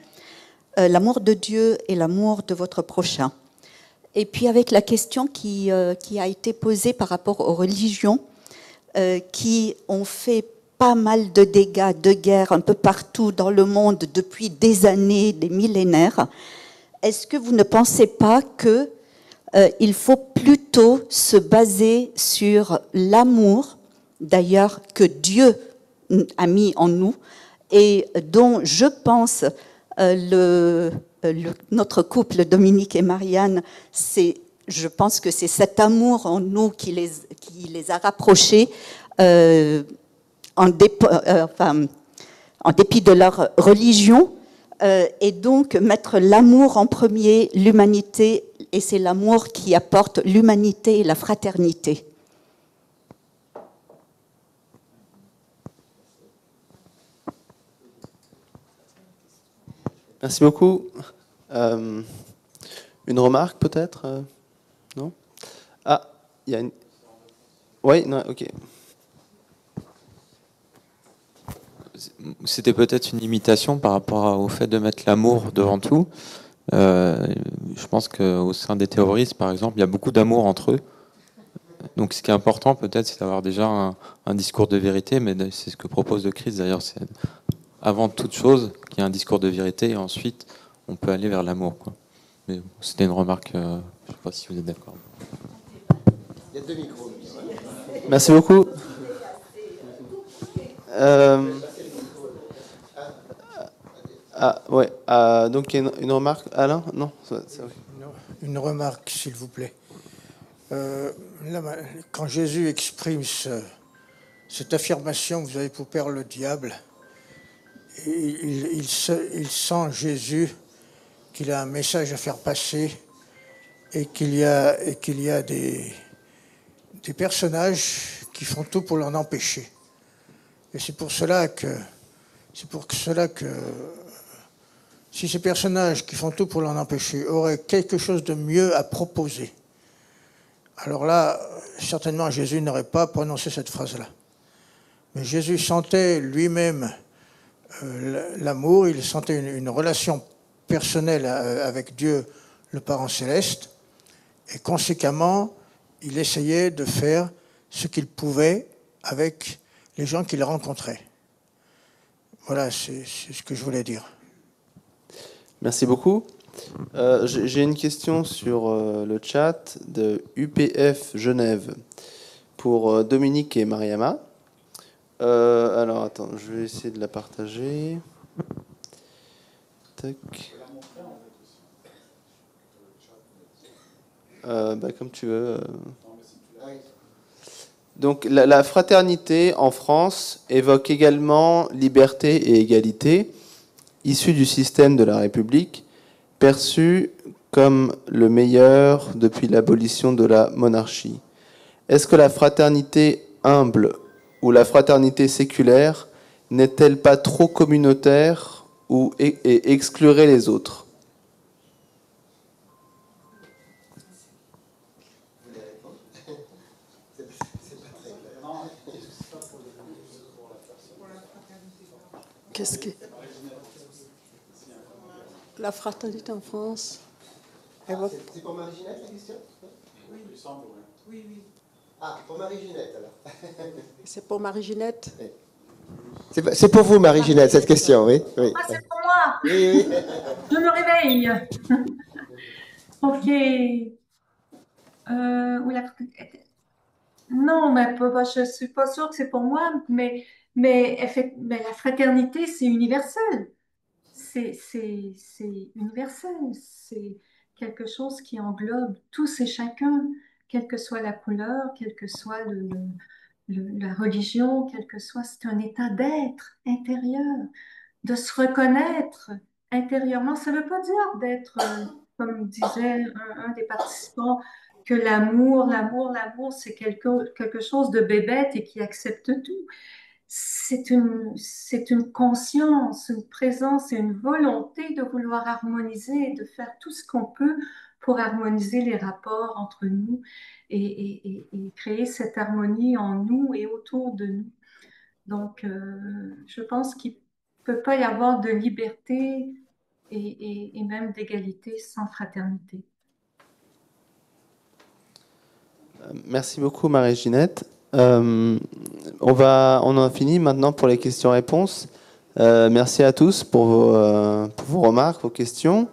l'amour de Dieu et l'amour de votre prochain. Et puis avec la question qui a été posée par rapport aux religions, qui ont fait pas mal de dégâts, de guerres un peu partout dans le monde depuis des années, des millénaires. Est-ce que vous ne pensez pas qu'il faut plutôt se baser sur l'amour, d'ailleurs, que Dieu a mis en nous, et dont je pense notre couple, Dominique et Marianne, je pense que c'est cet amour en nous qui les a rapprochés, en dépit de leur religion, et donc mettre l'amour en premier, l'humanité, et c'est l'amour qui apporte l'humanité et la fraternité. Merci beaucoup. Une remarque peut-être? Non? Ah, il y a une... Oui, non, ok. C'était peut-être une imitation par rapport au fait de mettre l'amour devant tout. Je pense qu'au sein des terroristes, par exemple, il y a beaucoup d'amour entre eux. Donc ce qui est important peut-être, c'est d'avoir déjà un discours de vérité, mais c'est ce que propose le Christ d'ailleurs, c'est avant toute chose qu'il y ait un discours de vérité et ensuite on peut aller vers l'amour, quoi. Mais c'était une remarque, je ne sais pas si vous êtes d'accord. Il y a 2 micros. Merci beaucoup. Ouais. Donc une remarque, Alain? Non, Une remarque, s'il vous plaît. Quand Jésus exprime cette affirmation, vous avez pour père le diable, il sent Jésus qu'il a un message à faire passer et qu'il y a des personnages qui font tout pour l'en empêcher. Et c'est pour cela que si ces personnages qui font tout pour l'en empêcher auraient quelque chose de mieux à proposer, alors là, certainement Jésus n'aurait pas prononcé cette phrase-là. Mais Jésus sentait lui-même l'amour, il sentait une relation personnelle avec Dieu, le Parent Céleste, et conséquemment, il essayait de faire ce qu'il pouvait avec les gens qu'il rencontrait. Voilà, c'est ce que je voulais dire. Merci beaucoup. J'ai une question sur le chat de UPF Genève pour Dominique et Mariama. Alors, attends, je vais essayer de la partager. Tac. Comme tu veux. Donc, la fraternité en France évoque également liberté et égalité, issue du système de la République, perçu comme le meilleur depuis l'abolition de la monarchie. Est-ce que la fraternité humble ou la fraternité séculaire n'est-elle pas trop communautaire et exclurait les autres ? Qu'est-ce que la fraternité en France évoque... C'est pour Marie-Ginette la question? Oui, il semble, oui. Oui. Ah, pour Marie-Ginette alors. C'est pour Marie-Ginette? Oui. C'est pour vous, Marie-Ginette, cette question, oui. Oui. Ah, c'est pour moi. Oui. Je me réveille. Ok. Non, mais je ne suis pas sûre que c'est pour moi, mais la fraternité, c'est universel. C'est universel. C'est quelque chose qui englobe tous et chacun, quelle que soit la couleur, quelle que soit la religion, quel que soit, c'est un état d'être intérieur, de se reconnaître intérieurement. Ça ne veut pas dire d'être, comme disait un des participants, que l'amour, c'est quelque chose de bébête et qui accepte tout. C'est une conscience, une présence et une volonté de vouloir harmoniser et de faire tout ce qu'on peut pour harmoniser les rapports entre nous et créer cette harmonie en nous et autour de nous. Donc, je pense qu'il ne peut pas y avoir de liberté et même d'égalité sans fraternité. Merci beaucoup, Marie-Ginette. On en a fini maintenant pour les questions-réponses. Merci à tous pour vos remarques, vos questions.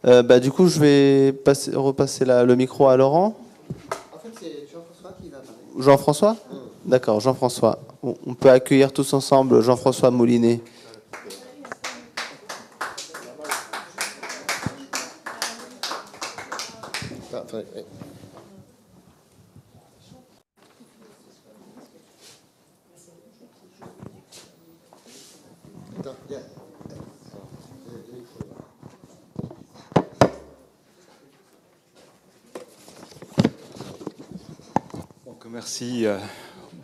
Du coup, je vais repasser le micro à Laurent. En fait, c'est Jean-François qui va parler. Jean-François ? D'accord, Jean-François. On peut accueillir tous ensemble Jean-François Moulinet. Donc, merci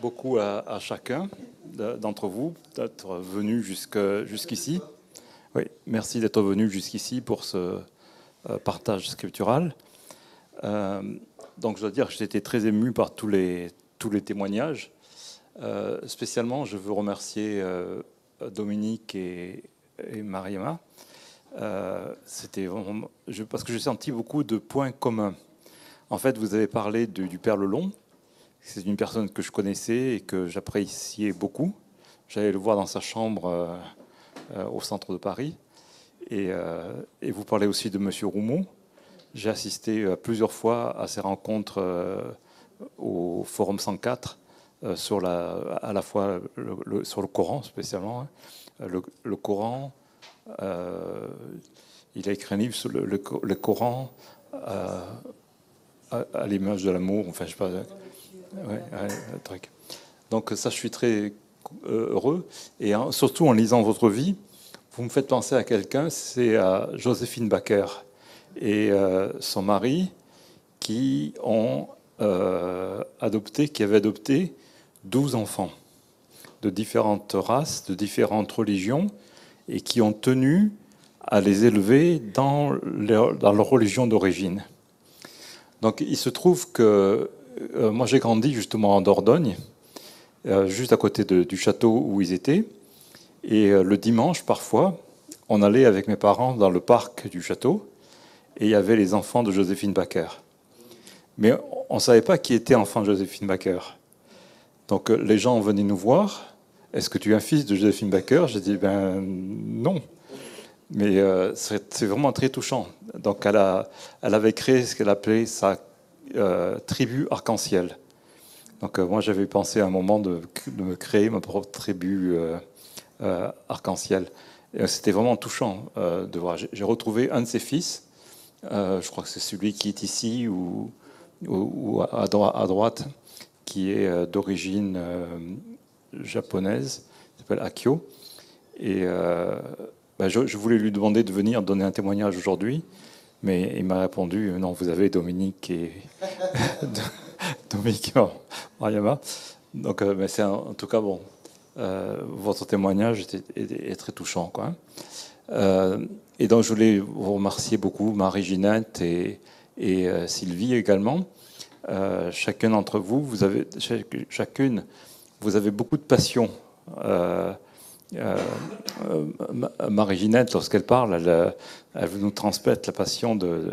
beaucoup à chacun d'entre vous d'être venu jusqu'ici. Oui, merci d'être venu jusqu'ici pour ce partage scriptural. Donc, je dois dire que j'ai été très ému par tous les témoignages. Spécialement, je veux remercier Dominique et Mariama. C'était vraiment, parce que j'ai senti beaucoup de points communs. En fait, vous avez parlé du Père Lelon. C'est une personne que je connaissais et que j'appréciais beaucoup. J'allais le voir dans sa chambre au centre de Paris. Et vous parlez aussi de M. Roumeau. J'ai assisté plusieurs fois à ces rencontres au Forum 104 sur à la fois sur le Coran spécialement. Le Coran, il a écrit un livre sur le Coran à l'image de l'amour. Enfin, je sais pas. Truc. Donc ça, je suis très heureux. Et surtout en lisant votre vie, vous me faites penser à quelqu'un, c'est à Joséphine Baker. Et son mari, qui avaient adopté 12 enfants de différentes races, de différentes religions, et qui ont tenu à les élever dans leur religion d'origine. Donc il se trouve que moi j'ai grandi justement en Dordogne, juste à côté du château où ils étaient, et le dimanche parfois, on allait avec mes parents dans le parc du château, et il y avait les enfants de Joséphine Baker. Mais on ne savait pas qui était enfant de Joséphine Baker. Donc les gens venaient nous voir. Est-ce que tu es un fils de Joséphine Baker? J'ai dit, ben non. Mais c'est vraiment très touchant. Donc elle avait créé ce qu'elle appelait sa tribu arc-en-ciel. Donc moi j'avais pensé à un moment de me créer ma propre tribu arc-en-ciel. C'était vraiment touchant de voir. J'ai retrouvé un de ses fils. Je crois que c'est celui qui est ici ou à droite, qui est d'origine japonaise, il s'appelle Akio. Et je voulais lui demander de venir donner un témoignage aujourd'hui, mais il m'a répondu non, vous avez Dominique et Dominique Mariama. Donc, mais c'est en tout cas bon. Votre témoignage est très touchant, quoi. Et donc, je voulais vous remercier beaucoup, Marie-Ginette et Sylvie également. Chacun d'entre vous, chacune, vous avez beaucoup de passion. Marie-Ginette, lorsqu'elle parle, elle veut nous transmettre la passion de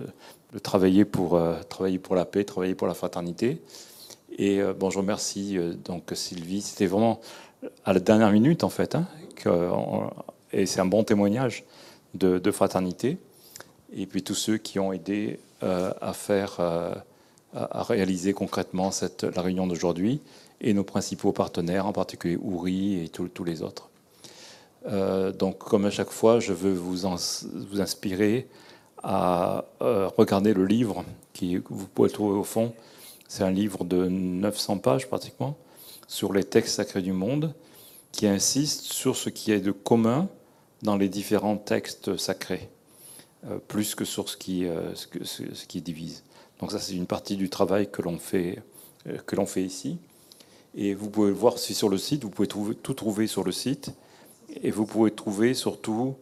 travailler pour la paix, travailler pour la fraternité. Et je remercie donc Sylvie. C'était vraiment à la dernière minute, en fait, et c'est un bon témoignage de fraternité. Et puis tous ceux qui ont aidé à réaliser concrètement la réunion d'aujourd'hui, et nos principaux partenaires, en particulier Ouri et tous les autres. Donc, comme à chaque fois, je veux vous inspirer à regarder le livre que vous pouvez trouver au fond. C'est un livre de 900 pages pratiquement, sur les textes sacrés du monde, qui insiste sur ce qui est de commun dans les différents textes sacrés, plus que sur ce qui divise. Donc ça, c'est une partie du travail que l'on fait ici. Et vous pouvez le voir aussi sur le site, vous pouvez tout trouver sur le site. Et vous pouvez trouver surtout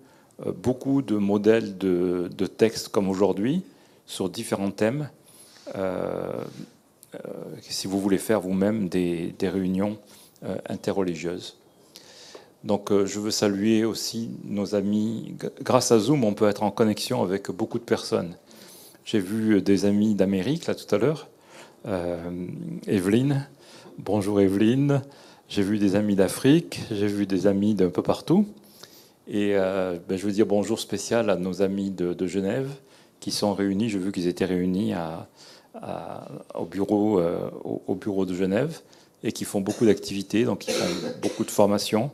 beaucoup de modèles de textes comme aujourd'hui, sur différents thèmes, si vous voulez faire vous-même des réunions interreligieuses. Donc je veux saluer aussi nos amis. Grâce à Zoom, on peut être en connexion avec beaucoup de personnes. J'ai vu des amis d'Amérique, là, tout à l'heure. Evelyne. Bonjour Evelyne. J'ai vu des amis d'Afrique. J'ai vu des amis d'un peu partout. Et je veux dire bonjour spécial à nos amis de Genève qui sont réunis. J'ai vu qu'ils étaient réunis au bureau de Genève et qui font beaucoup d'activités. Donc, ils font beaucoup de formations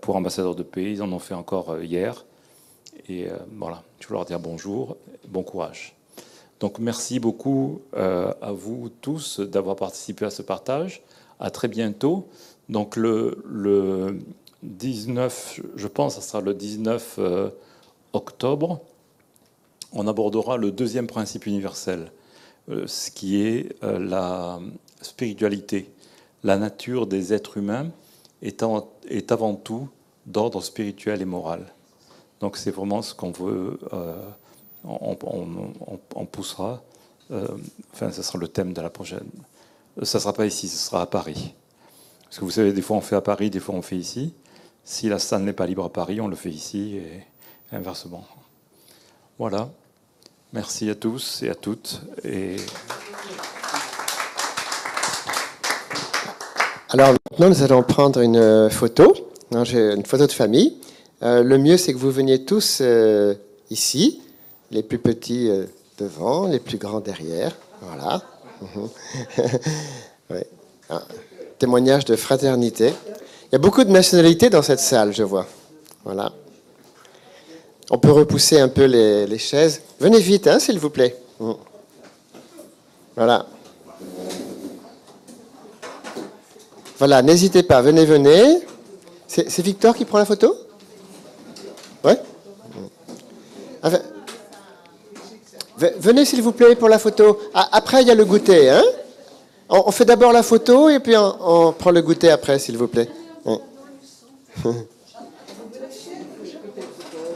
pour ambassadeurs de paix. Ils en ont fait encore hier. Et voilà, je veux leur dire bonjour, bon courage. Donc merci beaucoup à vous tous d'avoir participé à ce partage. À très bientôt. Donc le 19, je pense, ça sera le 19 octobre, on abordera le deuxième principe universel, ce qui est la spiritualité. La nature des êtres humains est avant tout d'ordre spirituel et moral. Donc c'est vraiment ce qu'on veut, on poussera, ce sera le thème de la prochaine. Ça ne sera pas ici, ce sera à Paris. Parce que vous savez, des fois on fait à Paris, des fois on fait ici. Si la salle n'est pas libre à Paris, on le fait ici et inversement. Voilà. Merci à tous et à toutes. Alors maintenant, nous allons prendre une photo. J'ai une photo de famille. Le mieux, c'est que vous veniez tous ici, les plus petits devant, les plus grands derrière. Voilà. Ouais. Témoignage de fraternité. Il y a beaucoup de nationalités dans cette salle, je vois. Voilà. On peut repousser un peu les chaises. Venez vite, hein, s'il vous plaît. Voilà. Voilà, n'hésitez pas, venez. C'est Victor qui prend la photo? Ouais. Enfin, Venez s'il vous plaît pour la photo. Ah, après, il y a le goûter. Hein, on fait d'abord la photo et puis on prend le goûter après, s'il vous plaît. Ouais.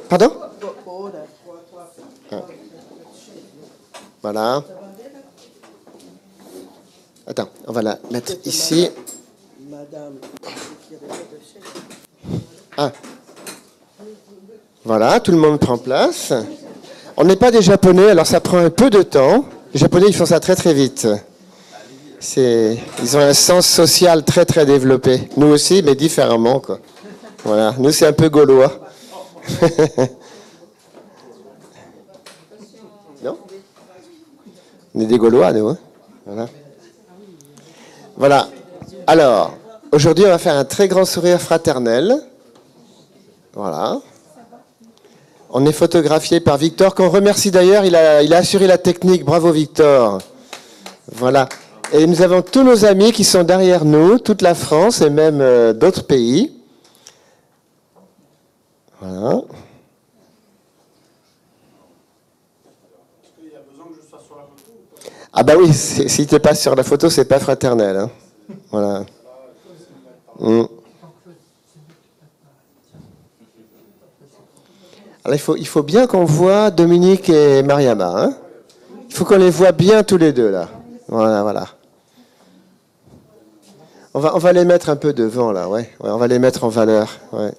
Pardon? Voilà. Attends, on va la mettre ici. Ah. Voilà, tout le monde prend place. On n'est pas des Japonais, alors ça prend un peu de temps. Les Japonais, ils font ça très très vite. Ils ont un sens social très très développé. Nous aussi, mais différemment, quoi. Voilà, nous c'est un peu gaulois. Non? On est des Gaulois, nous. Hein, voilà. Voilà. Alors, aujourd'hui, on va faire un très grand sourire fraternel. Voilà. On est photographié par Victor, qu'on remercie d'ailleurs. Il a assuré la technique. Bravo, Victor. Voilà. Et nous avons tous nos amis qui sont derrière nous, toute la France et même d'autres pays. Voilà. Ah bah oui, si tu n'es pas sur la photo, c'est pas fraternel. Hein. Voilà. Alors il faut bien qu'on voit Dominique et Mariama. Hein. Il faut qu'on les voit bien tous les deux là. Voilà, voilà. On va les mettre un peu devant là, ouais. On va les mettre en valeur. Ouais.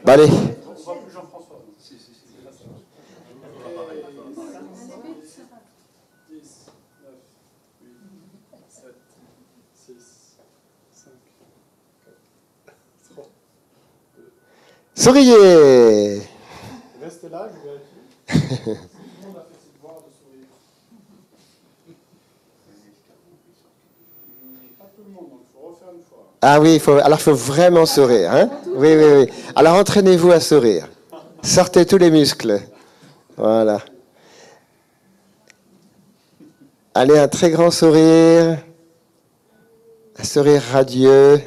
Bah, allez. Souriez. Restez là, je vérifie. Ah oui, alors il faut vraiment sourire. Hein, oui, oui, oui. Alors entraînez-vous à sourire. Sortez tous les muscles. Voilà. Allez, un très grand sourire. Un sourire radieux.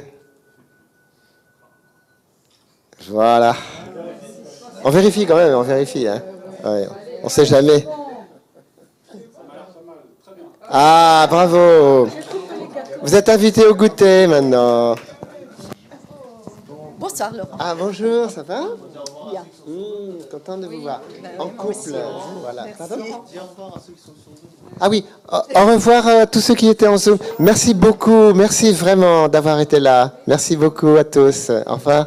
Voilà. On vérifie quand même, on vérifie. Hein. Ouais, on ne sait jamais. Ah, bravo. Vous êtes invité au goûter maintenant. Bonsoir Laurent. Ah, bonjour, ça va? Bien. Content de vous voir. En couple. Voilà. Pardon? Ah oui, au revoir à tous ceux qui étaient en Zoom. Merci beaucoup, merci vraiment d'avoir été là. Merci beaucoup à tous. Au revoir.